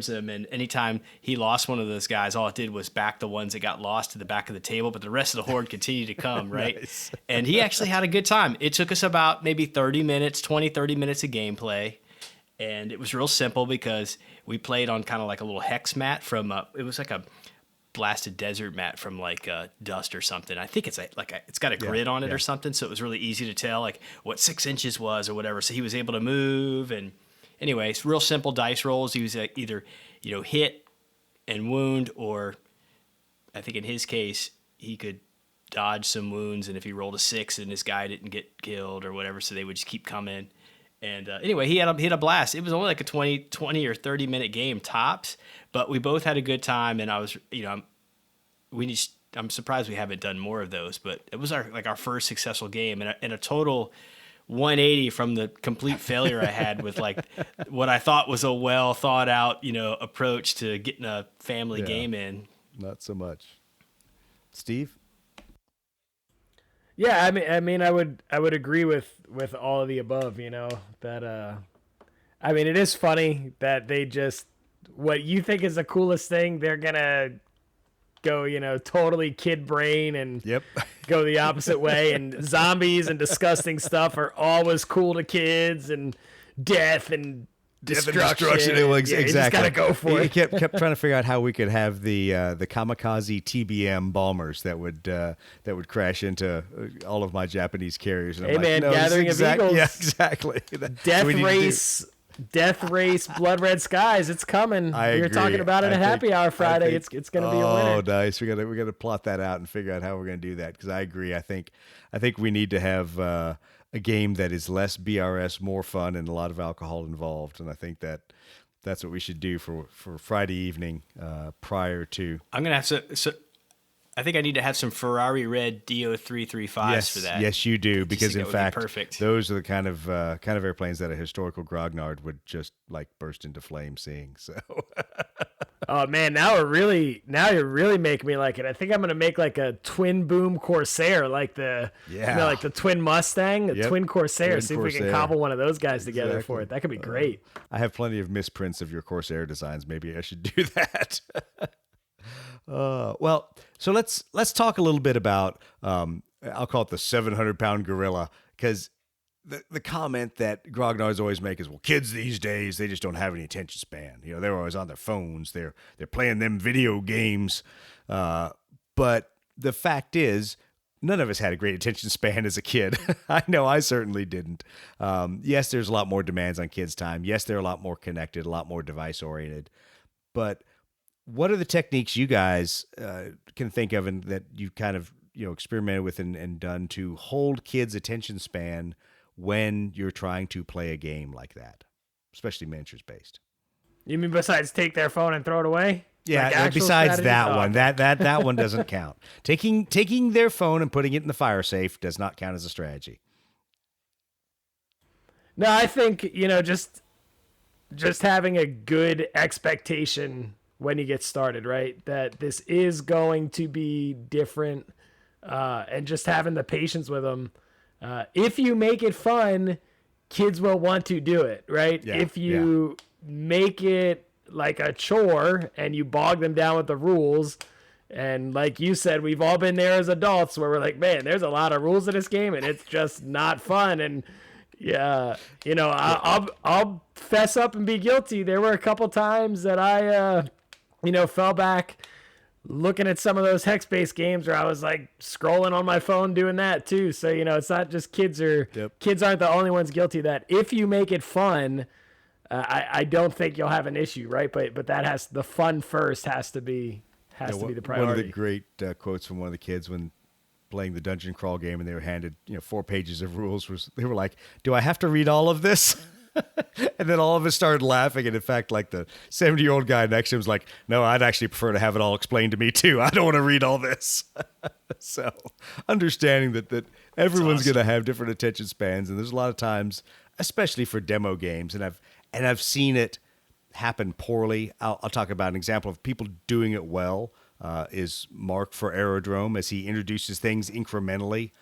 them. And anytime he lost one of those guys, all it did was back the ones that got lost to the back of the table, but the rest of the horde continued to come. Right. Nice. And he actually had a good time. It took us about maybe 30 minutes of gameplay. And it was real simple because we played on kind of like a little hex mat from it was like a blasted desert mat from like dust or something. I think it's it's got a grid on it or something, so it was really easy to tell like what 6 inches was or whatever. So he was able to move, and anyway, it's real simple dice rolls. He was either, you know, hit and wound, or I think in his case he could dodge some wounds, and if he rolled a 6 and this guy didn't get killed or whatever, so they would just keep coming. And anyway, he had a blast. It was only like a 20 or 30 minute game tops, but we both had a good time. And I was, you know, I'm surprised we haven't done more of those, but it was our first successful game, and a total 180 from the complete failure I had with like what I thought was a well thought out, approach to getting a family game in. Not so much. Steve? Yeah, I would agree with all of the above, that it is funny that they just, what you think is the coolest thing, they're gonna go, totally kid brain and go the opposite way. And zombies and disgusting stuff are always cool to kids, and death and destruction. It was, exactly. You just gotta go for it. Kept trying to figure out how we could have the kamikaze TBM bombers that would crash into all of my Japanese carriers. And hey, man, gathering of eagles. Yeah, exactly. Death race, blood red skies. It's coming. We were talking about it at Happy Hour Friday. It's going to be a winner. Oh, nice. We got to plot that out and figure out how we're going to do that. Because I agree. I think we need to have a game that is less BRS, more fun, and a lot of alcohol involved. And I think that's what we should do for Friday evening prior to. I'm gonna have to. I think I need to have some Ferrari red DO335s for that. Yes, you do, because in fact, perfect. Those are the kind of airplanes that a historical grognard would just like burst into flame seeing. So, oh man, now you're really making me like it. I think I'm gonna make like a twin boom Corsair, like the like the twin Mustang, twin Corsair. Twin See Corsair. if we can cobble one of those guys together for it. That could be great. I have plenty of misprints of your Corsair designs. Maybe I should do that. Well, so let's talk a little bit about I'll call it the 700-pound gorilla, because the comment that grognards always make is, well, kids these days, they just don't have any attention span. They're always on their phones. They're playing them video games. But the fact is, none of us had a great attention span as a kid. I know I certainly didn't. Yes, there's a lot more demands on kids' time. Yes, they're a lot more connected, a lot more device-oriented. But what are the techniques you guys can think of and that you've kind of experimented with and done to hold kids' attention span when you're trying to play a game like that, especially miniatures based? You mean besides take their phone and throw it away? Yeah, like besides strategies? that one, that one doesn't count. Taking their phone and putting it in the fire safe does not count as a strategy. No, I think just having a good expectation when you get started, right? That this is going to be different, and just having the patience with them. If you make it fun, kids will want to do it, right? Yeah, if you make it like a chore and you bog them down with the rules, and like you said, we've all been there as adults where we're like, man, there's a lot of rules in this game and it's just not fun. And I'll fess up and be guilty. There were a couple times that I fell back looking at some of those hex-based games where I was like scrolling on my phone doing that too. So, it's not just kids aren't the only ones guilty of that. If you make it fun, I don't think you'll have an issue, right? But that the fun first has to be the priority. One of the great quotes from one of the kids when playing the dungeon crawl game and they were handed 4 pages of rules was they were like, do I have to read all of this? And then all of us started laughing, and in fact, like the 70-year-old guy next to him was like, no, I'd actually prefer to have it all explained to me too. I don't want to read all this. So understanding that everyone's going to have different attention spans, and there's a lot of times, especially for demo games, and I've seen it happen poorly. I'll talk about an example of people doing it well. Is Mark for Aerodrome, as he introduces things incrementally.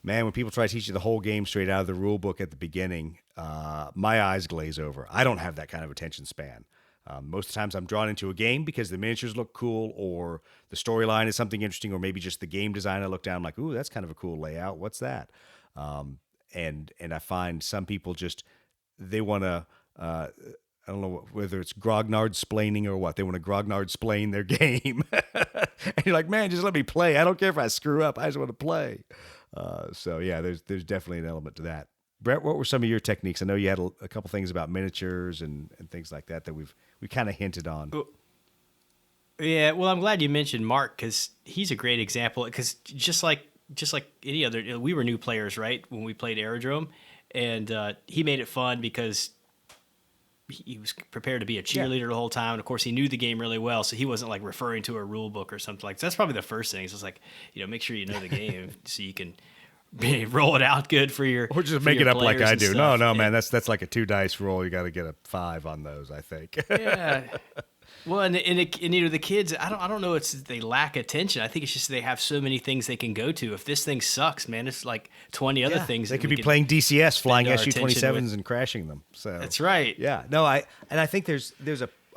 Man, when people try to teach you the whole game straight out of the rule book at the beginning, my eyes glaze over. I don't have that kind of attention span. Most of the times I'm drawn into a game because the miniatures look cool, or the storyline is something interesting, or maybe just the game design. I look down, I'm like, ooh, that's kind of a cool layout. What's that? And I find some people just, they want to, I don't know whether it's grognard splaining or what. They want to grognard splain their game. And you're like, man, just let me play. I don't care if I screw up. I just want to play. So yeah, there's definitely an element to that. Brett, what were some of your techniques? I know you had a couple things about miniatures and things like that we kind of hinted on. Yeah, well, I'm glad you mentioned Mark, because he's a great example. Because just like any other, we were new players, right, when we played Aerodrome, and he made it fun because he was prepared to be a cheerleader the whole time. And of course, he knew the game really well, so he wasn't like referring to a rule book or something like that. So that's probably the first thing. It's just like, make sure you know the game so you can roll it out good for your. Or just make it up like I do. Stuff. No, man, that's like a 2 dice roll. You got to get a 5 on those, I think. Yeah. Well, and the kids, I don't know. It's they lack attention. I think it's just they have so many things they can go to. If this thing sucks, man, it's like 20 other things. They could be playing DCS, flying SU-27s SU-27s and crashing them. So that's right. Yeah. No, I think there's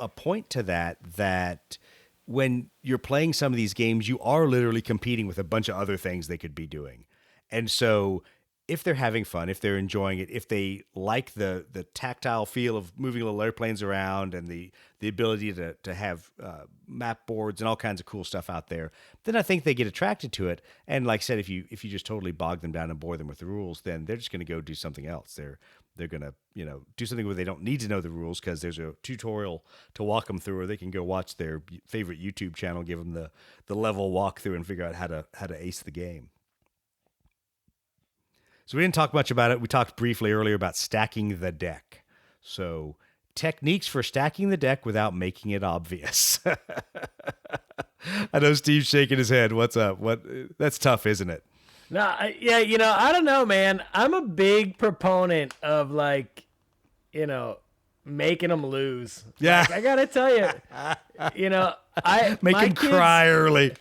a point to that when you're playing some of these games, you are literally competing with a bunch of other things they could be doing. And so if they're having fun, if they're enjoying it, if they like the tactile feel of moving little airplanes around and the ability to have map boards and all kinds of cool stuff out there, then I think they get attracted to it. And like I said, if you just totally bog them down and bore them with the rules, then they're just going to go do something else. They're going to do something where they don't need to know the rules because there's a tutorial to walk them through, or they can go watch their favorite YouTube channel, give them the level walkthrough, and figure out how to ace the game. So we didn't talk much about it. We talked briefly earlier about stacking the deck. So techniques for stacking the deck without making it obvious. I know Steve's shaking his head. What's up? That's tough, isn't it? No, I don't know, man. I'm a big proponent of making them lose. Yeah. Like, I gotta tell you, Make him cry early.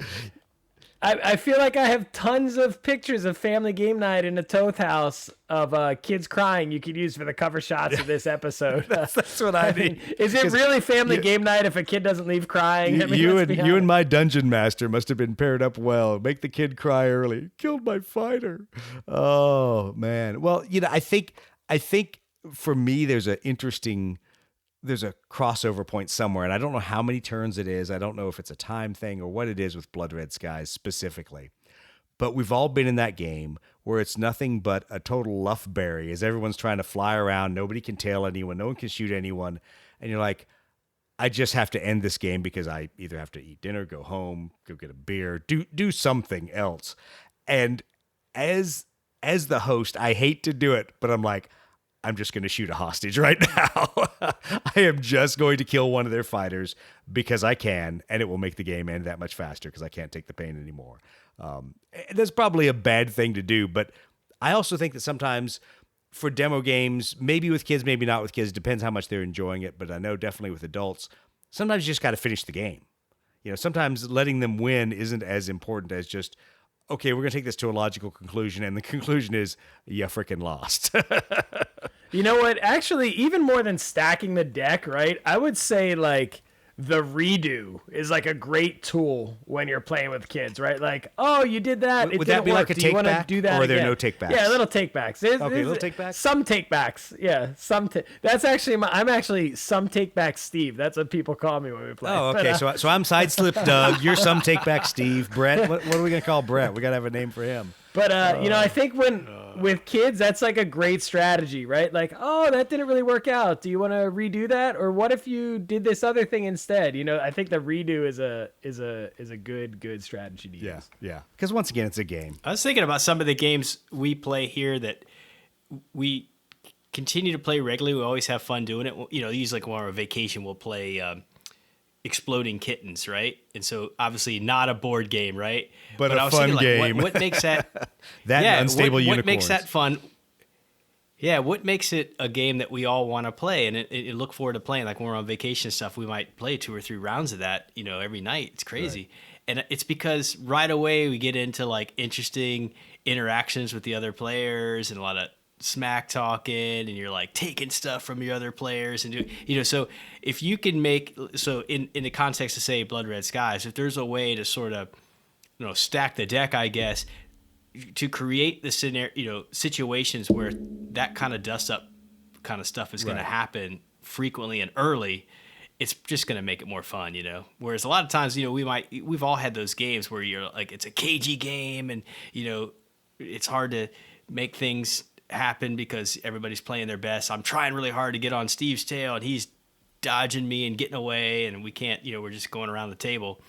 I feel like I have tons of pictures of family game night in a Toth house of kids crying you could use for the cover shots of this episode. That's what I mean. Is it really family game night if a kid doesn't leave crying? You and my dungeon master must have been paired up well. Make the kid cry early. Killed my fighter. Oh man. Well, I think for me there's a crossover point somewhere, and I don't know how many turns it is. I don't know if it's a time thing or what it is with Blood Red Skies specifically. But we've all been in that game where it's nothing but a total luffberry as everyone's trying to fly around. Nobody can tail anyone. No one can shoot anyone. And you're like, I just have to end this game because I either have to eat dinner, go home, go get a beer, do something else. And as the host, I hate to do it, but I'm like, I'm just going to shoot a hostage right now. I am just going to kill one of their fighters because I can, and it will make the game end that much faster because I can't take the pain anymore. That's probably a bad thing to do, but I also think that sometimes for demo games, maybe with kids, maybe not with kids, depends how much they're enjoying it, but I know definitely with adults, sometimes you just got to finish the game. Sometimes letting them win isn't as important as just, okay, we're going to take this to a logical conclusion, and the conclusion is, you freaking lost. You know what? Actually, even more than stacking the deck, right? I would say the redo is a great tool when you're playing with kids, right? Like, oh, you did that. Would that be like a take back? Do that or are there again? no take backs? Yeah, little take backs. Okay, little take backs? Some take backs. Yeah, that's actually I'm actually some take back Steve. That's what people call me when we play. Oh, okay. So I'm side slip Doug. You're some take back Steve. Brett, what are we going to call Brett? We got to have a name for him. But I think with kids, that's a great strategy, right? Like, oh, that didn't really work out. Do you want to redo that, or what if you did this other thing instead? I think the redo is a good strategy to use. Yeah. Because once again, it's a game. I was thinking about some of the games we play here that we continue to play regularly. We always have fun doing it. Usually when we're on vacation, we'll play Exploding Kittens, right? And so obviously not a board game, right? But a fun game. What makes that unstable unicorns. What makes that fun? Yeah, what makes it a game that we all want to play and it look forward to playing? Like when we're on vacation and stuff, we might play 2 or 3 rounds of that, every night. It's crazy. Right. And it's because right away we get into interesting interactions with the other players and a lot of smack talking, and you're taking stuff from your other players and so if you can make in the context of say Blood Red Skies, if there's a way to sort of stack the deck, I guess, to create the scenario situations where that kind of dust up kind of stuff is going to happen frequently and early, it's just going to make it more fun, whereas a lot of times we've all had those games where you're like, it's a cagey game and it's hard to make things happen because everybody's playing their best. I'm trying really hard to get on Steve's tail and he's dodging me and getting away and we can't, we're just going around the table.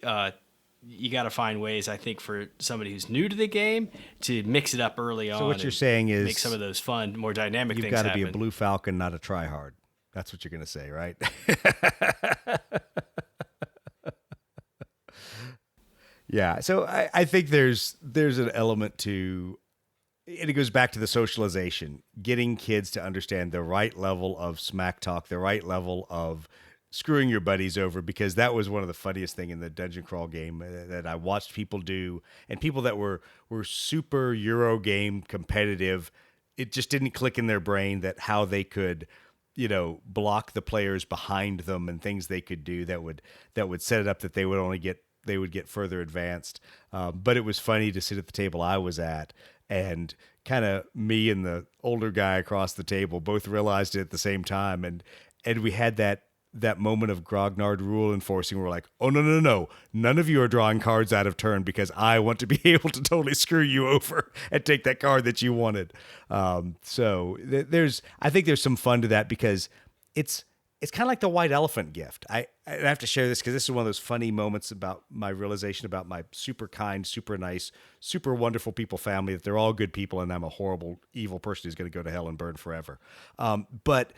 You got to find ways, I think, for somebody who's new to the game to mix it up early on. So what you're saying is make some of those fun, more dynamic things happen. You've got to be a blue falcon, not a tryhard. That's what you're going to say, right? Yeah. So I think there's an element to, and it goes back to the socialization, getting kids to understand the right level of smack talk, the right level of screwing your buddies over, because that was one of the funniest thing in the dungeon crawl game that I watched people do, and people that were super Euro game competitive. It just didn't click in their brain that how they could, block the players behind them and things they could do that would set it up that they would get further advanced. But it was funny to sit at the table I was at, and kind of me and the older guy across the table both realized it at the same time. And we had that moment of grognard rule enforcing. We're like, oh, no. None of you are drawing cards out of turn because I want to be able to totally screw you over and take that card that you wanted. So I think there's some fun to that, because it's kind of like the white elephant gift. I have to share this because this is one of those funny moments about my realization about my super kind, super nice, super wonderful people family, that they're all good people and I'm a horrible, evil person who's going to go to hell and burn forever. But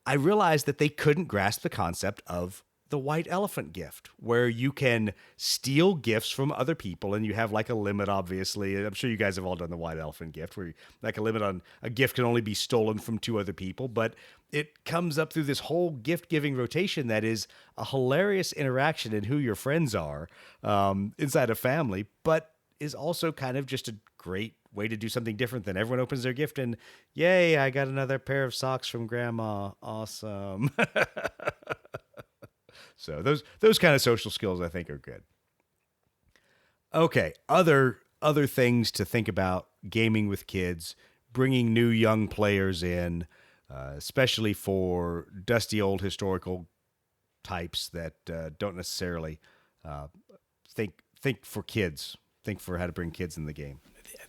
I realized that they couldn't grasp the concept of the white elephant gift, where you can steal gifts from other people and you have like a limit, obviously. I'm sure you guys have all done the white elephant gift, where like a limit on a gift can only be stolen from 2 other people, but it comes up through this whole gift giving rotation that is a hilarious interaction in who your friends are inside a family, but is also kind of just a great way to do something different than everyone opens their gift and, yay, I got another pair of socks from grandma. Awesome. So those kind of social skills I think are good. Okay, other things to think about gaming with kids, bringing new young players in, especially for dusty old historical types that don't necessarily think for kids, think for how to bring kids in the game.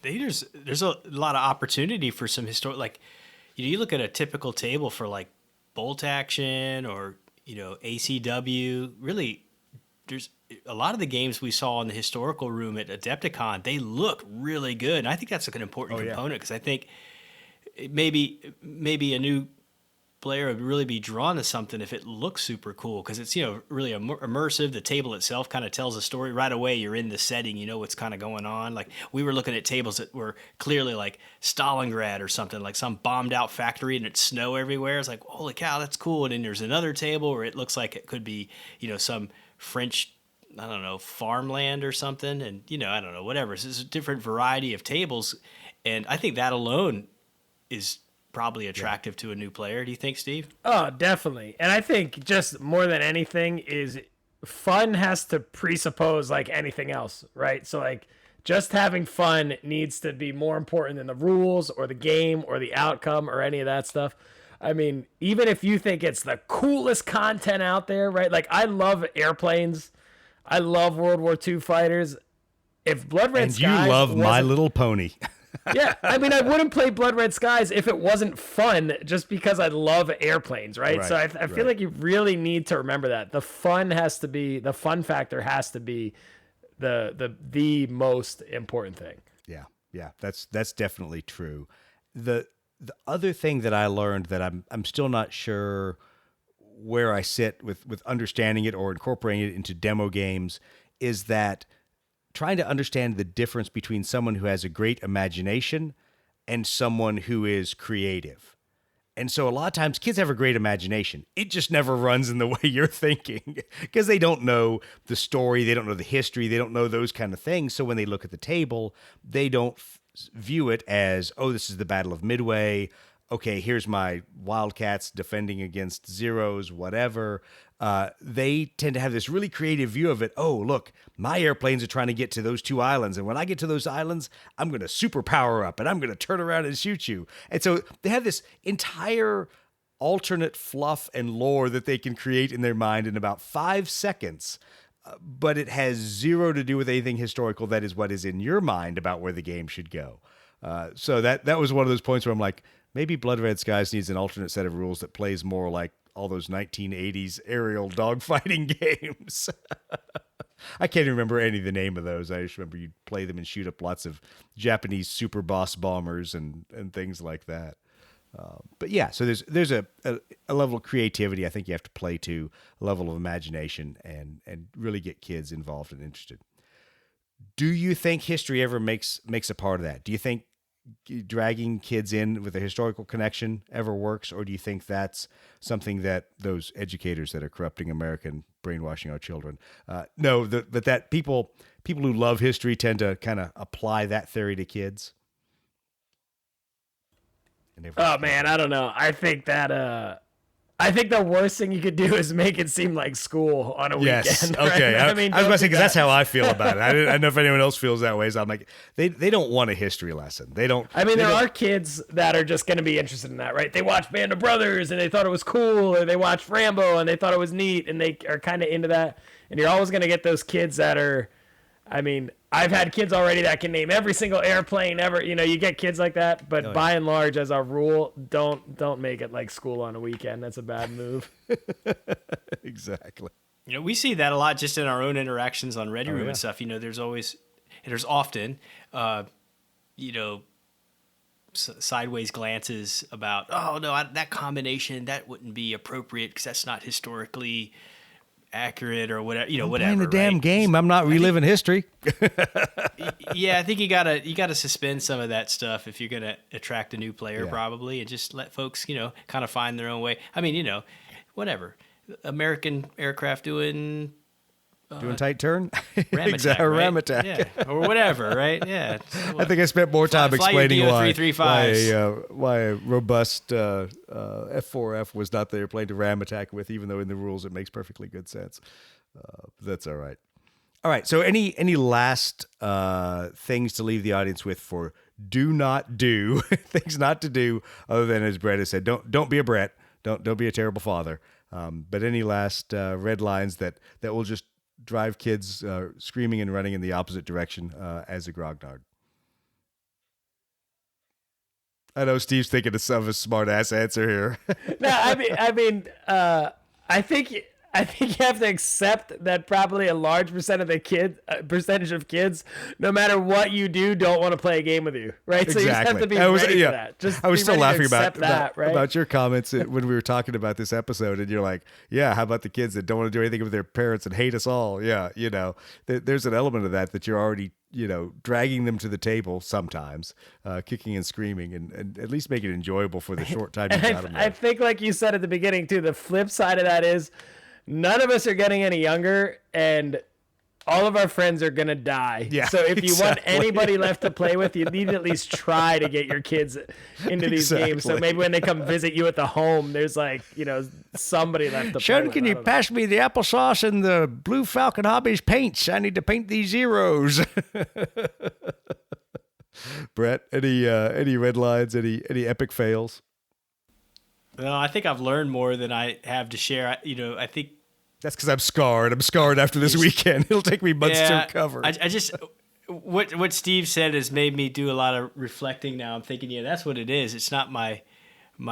There's a lot of opportunity for some historic, like, you look at a typical table for like bolt action or, ACW. Really, there's a lot of the games we saw in the historical room at Adepticon, they look really good. And I think that's like an important component, because I think maybe a new player would really be drawn to something if it looks super cool, because it's really immersive. The table itself kind of tells a story right away. You're in the setting, you know what's kind of going on. Like, we were looking at tables that were clearly like Stalingrad or something, like some bombed out factory and it's snow everywhere. It's like, holy cow, that's cool. And then there's another table where it looks like it could be some French, I don't know, farmland or something, and I don't know, whatever. So it's a different variety of tables, and I think that alone is probably attractive to a new player. Do you think, Steve? Oh, definitely. And I think just more than anything is fun has to presuppose like anything else, right? So like just having fun needs to be more important than the rules or the game or the outcome or any of that stuff. I mean, even if you think it's the coolest content out there, right? Like, I love airplanes. I love World War II fighters. If Blood Red Skies, and you love My Little Pony. Yeah, I mean, I wouldn't play Blood Red Skies if it wasn't fun, just because I love airplanes, right? So I feel like you really need to remember that the fun factor has to be the most important thing. Yeah, that's definitely true. The other thing that I learned that I'm still not sure where I sit with understanding it or incorporating it into demo games is that trying to understand the difference between someone who has a great imagination and someone who is creative. And so a lot of times kids have a great imagination. It just never runs in the way you're thinking because they don't know the story. They don't know the history. They don't know those kind of things. So when they look at the table, they don't view it as, oh, this is the Battle of Midway. Okay, here's my Wildcats defending against Zeros, whatever. They tend to have this really creative view of it. Oh, look, my airplanes are trying to get to those 2 islands. And when I get to those islands, I'm going to super power up and I'm going to turn around and shoot you. And so they have this entire alternate fluff and lore that they can create in their mind in about 5 seconds. But it has zero to do with anything historical. That is what is in your mind about where the game should go. So that was one of those points where I'm like, maybe Blood Red Skies needs an alternate set of rules that plays more like all those 1980s aerial dogfighting games. I can't even remember any of the name of those. I just remember you'd play them and shoot up lots of Japanese super boss bombers and things like that. But yeah, so there's a level of creativity I think you have to play to, a level of imagination, and really get kids involved and interested. Do you think history ever makes a part of that? Do you think dragging kids in with a historical connection ever works, or do you think that's something that those educators that are corrupting America and brainwashing our children know that people who love history tend to kind of apply that theory to kids? Oh man, I don't know. I think the worst thing you could do is make it seem like school on a weekend. Right? Okay. I mean, I was about to say, do because that's that. how I feel about it. I don't know if anyone else feels that way. So I'm like, they don't want a history lesson. They don't. I mean, there are kids that are just going to be interested in that, right? They watch Band of Brothers and they thought it was cool, or they watched Rambo and they thought it was neat, and they are kind of into that. And you're always going to get those kids that are, I mean, I've had kids already that can name every single airplane ever. You know, you get kids like that, but by and large, as a rule, don't make it like school on a weekend. That's a bad move. Exactly. You know, we see that a lot just in our own interactions on Ready Room and stuff. You know, there's often, sideways glances about, oh no, that combination, that wouldn't be appropriate because that's not historically accurate or whatever. You know, whatever. Playing the damn game. I'm not reliving history. Yeah, I think you gotta suspend some of that stuff if you're gonna attract a new player, Yeah. probably, and just let folks, kind of find their own way. I mean, whatever. American aircraft doing tight turn? ram attack, Or right? ram attack. Yeah, or whatever, right? Yeah. I think I spent more time Fly your explaining why a robust F4F was not the airplane to ram attack with, even though in the rules it makes perfectly good sense. That's all right. All right. So any last things to leave the audience with for do not do, things not to do, other than, as Brett has said, don't be a Brett, don't be a terrible father. But any last red lines that will just drive kids screaming and running in the opposite direction as a grognard? I know Steve's thinking of a smart ass answer here. No, I think you have to accept that probably a large percentage of kids, no matter what you do, don't want to play a game with you, right? So you just have to be ready for that. I was still laughing about right? your comments when we were talking about this episode, and you're like, yeah, how about the kids that don't want to do anything with their parents and hate us all? Yeah, there's an element of that you're already, dragging them to the table sometimes, kicking and screaming, and at least make it enjoyable for the short time you got them there. I think, like you said at the beginning too, the flip side of that is none of us are getting any younger, and all of our friends are going to die. Yeah, so if you want exactly. anybody left to play with, you need to at least try to get your kids into these games. So maybe when they come visit you at the home, there's somebody left to play with. Can you pass me the applesauce and the Blue Falcon Hobbies paints? I need to paint these zeros. Brett, any red lines, any epic fails? No, I think I've learned more than I have to share. I think that's because I'm scarred. I'm scarred after this weekend. It'll take me months to recover. I just what Steve said has made me do a lot of reflecting now. I'm thinking, that's what it is. It's not my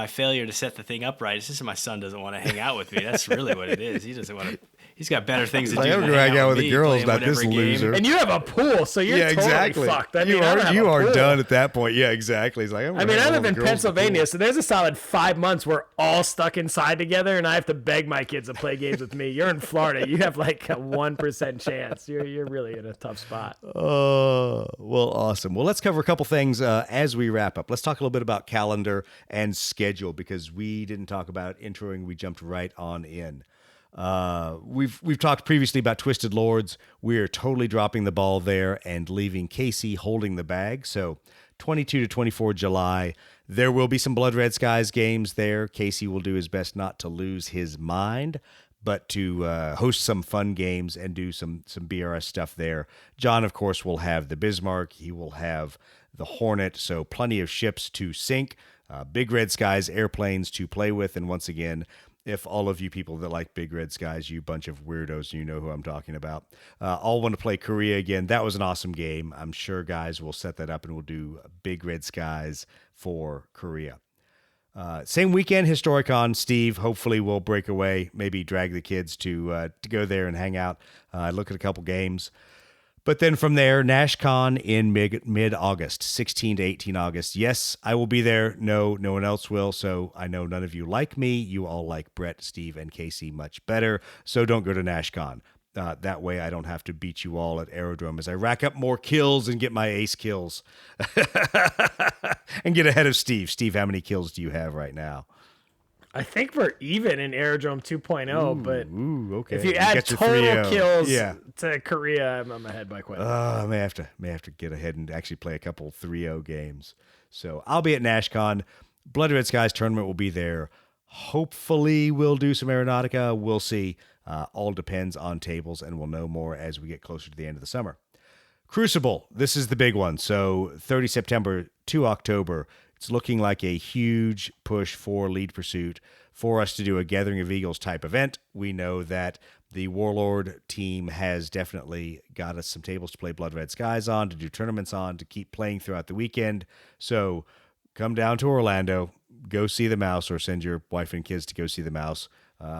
failure to set the thing up right. It's just my son doesn't want to hang out with me. That's really what it is. He doesn't want to. He's got better things to do. I'm than gonna hang out with me, the girls, playing not this whatever game. loser. And you have a pool, so you're totally fucked. I mean, you are done at that point. Yeah, exactly. He's like, I live in Pennsylvania, so there's a solid 5 months we're all stuck inside together, and I have to beg my kids to play games with me. You're in Florida. You have like a 1% chance. You're really in a tough spot. Oh, well, awesome. Well, let's cover a couple things as we wrap up. Let's talk a little bit about calendar and schedule, because we didn't talk about introing. We jumped right on in. We've talked previously about Twisted Lords. We're totally dropping the ball there and leaving Casey holding the bag. So 22 to 24 July, there will be some Blood Red Skies games there. Casey will do his best not to lose his mind, but to host some fun games and do some BRS stuff there. John, of course, will have the Bismarck. He will have the Hornet. So plenty of ships to sink, Big Red Skies airplanes to play with. And once again, if all of you people that like Big Red Skies, you bunch of weirdos, you know who I'm talking about, all want to play Korea again. That was an awesome game. I'm sure guys will set that up and we'll do Big Red Skies for Korea. Same weekend, Historicon. Steve hopefully will break away, maybe drag the kids to go there and hang out, look at a couple games. But then from there, NashCon in mid-August, 16 to 18 August. Yes, I will be there. No one else will. So I know none of you like me. You all like Brett, Steve, and Casey much better. So don't go to NashCon. That way I don't have to beat you all at Aerodrome as I rack up more kills and get my ace kills. And get ahead of Steve. Steve, how many kills do you have right now? I think we're even in Aerodrome 2.0, but okay. if you add your total 3-0. kills Yeah. to Korea, I'm ahead by quite a bit. I may have to get ahead and actually play a couple 3-0 games. So I'll be at NashCon. Blood Red Skies tournament will be there. Hopefully we'll do some Aeronautica. We'll see. All depends on tables, and we'll know more as we get closer to the end of the summer. Crucible, this is the big one. So 30 September to October, it's looking like a huge push for Lead Pursuit for us to do a Gathering of Eagles type event. We know that the Warlord team has definitely got us some tables to play Blood Red Skies on, to do tournaments on, to keep playing throughout the weekend. So come down to Orlando, go see the mouse, or send your wife and kids to go see the mouse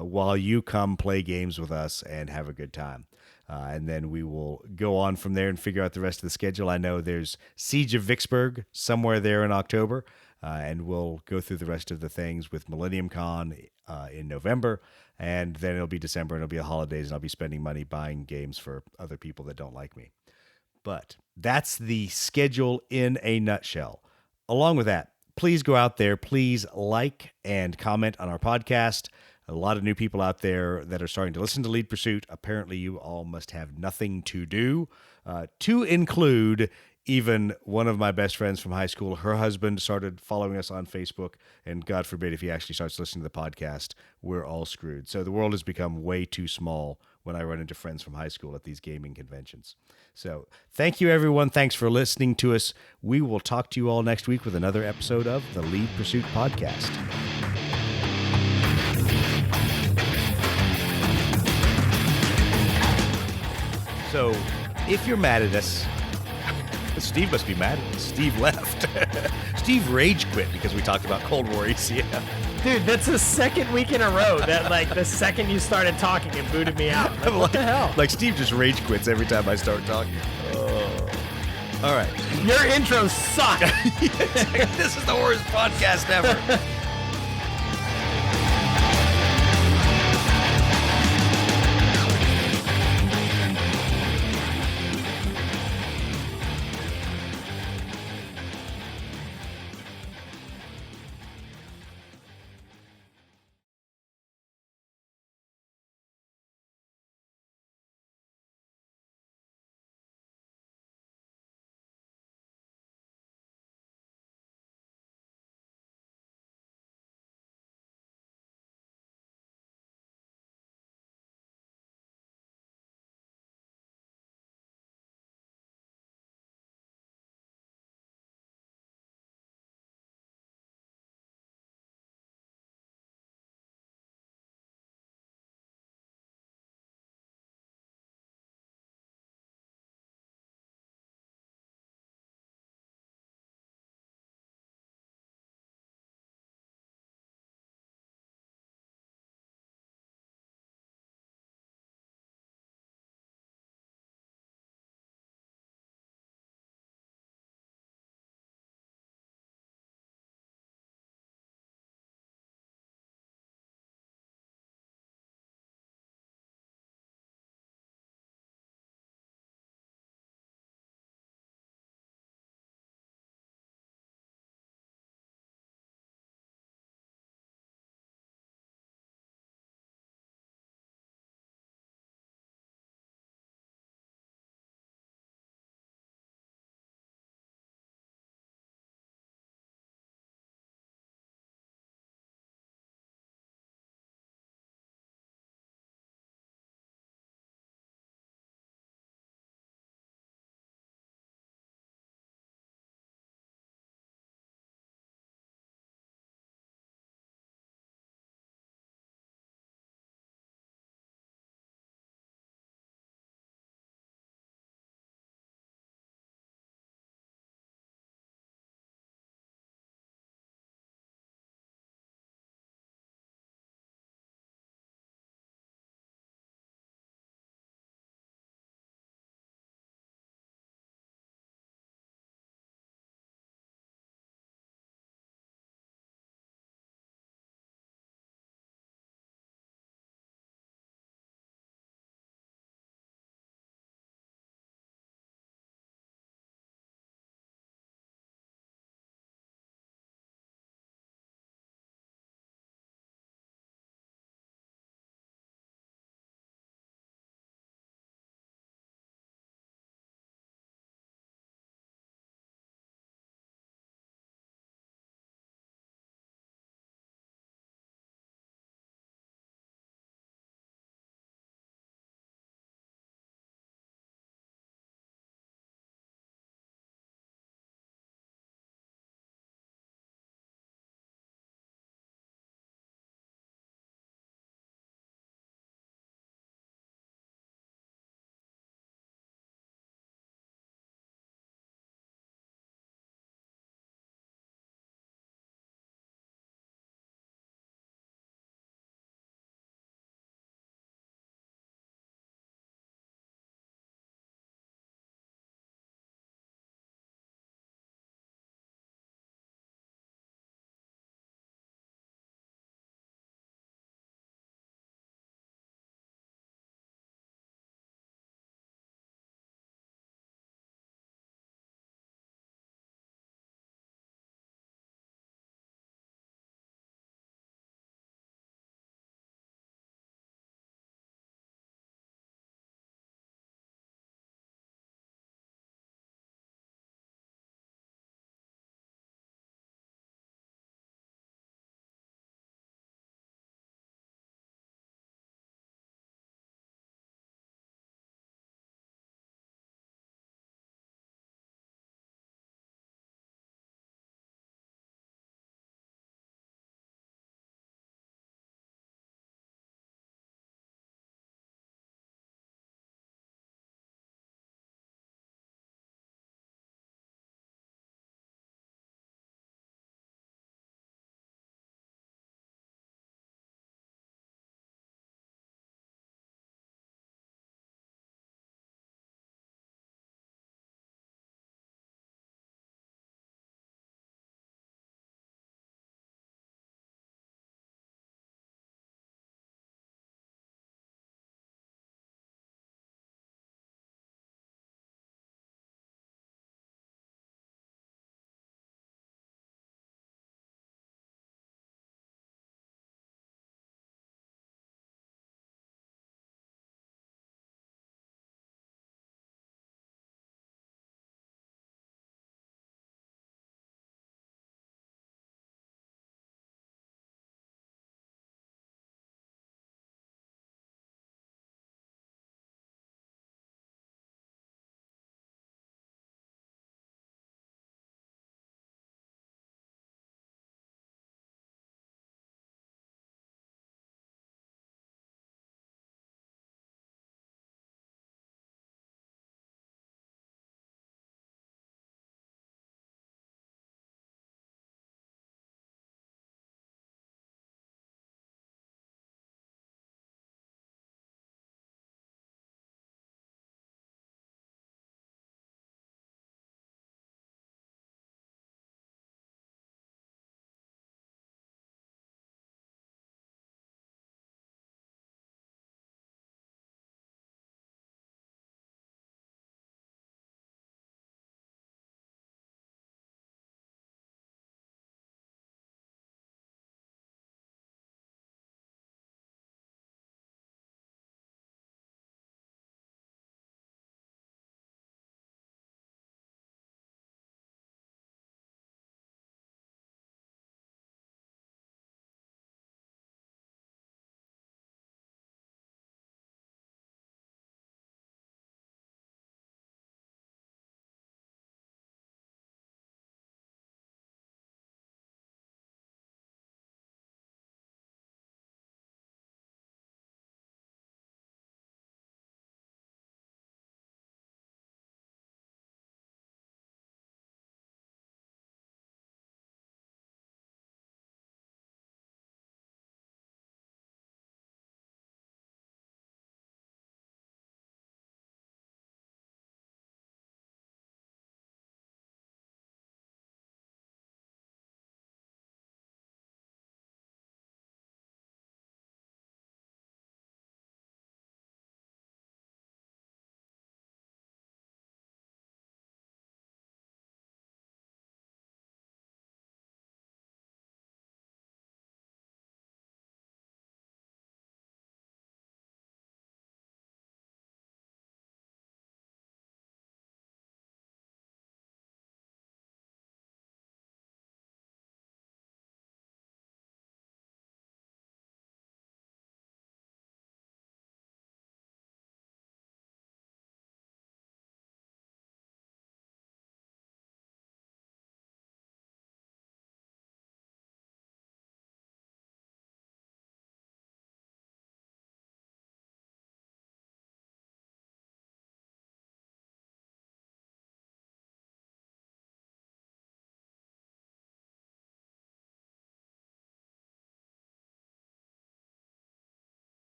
while you come play games with us and have a good time. And then we will go on from there and figure out the rest of the schedule. I know there's Siege of Vicksburg somewhere there in October, and we'll go through the rest of the things with Millennium Con in November, and then it'll be December, and it'll be the holidays, and I'll be spending money buying games for other people that don't like me. But that's the schedule in a nutshell. Along with that, please go out there. Please like and comment on our podcast. A lot of new people out there that are starting to listen to Lead Pursuit. Apparently, you all must have nothing to do, to include even one of my best friends from high school. Her husband started following us on Facebook, and God forbid if he actually starts listening to the podcast, we're all screwed. So the world has become way too small when I run into friends from high school at these gaming conventions. So thank you, everyone. Thanks for listening to us. We will talk to you all next week with another episode of the Lead Pursuit Podcast. So, if you're mad at us, Steve must be mad at us. Steve left. Steve rage quit because we talked about Cold War ECM. Dude, that's the second week in a row that, like, the second you started talking, it booted me out. Like, what the hell? Like, Steve just rage quits every time I start talking. All right. Your intros suck. This is the worst podcast ever.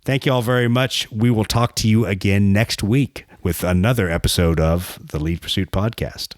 Thank you all very much. We will talk to you again next week with another episode of the Lead Pursuit Podcast.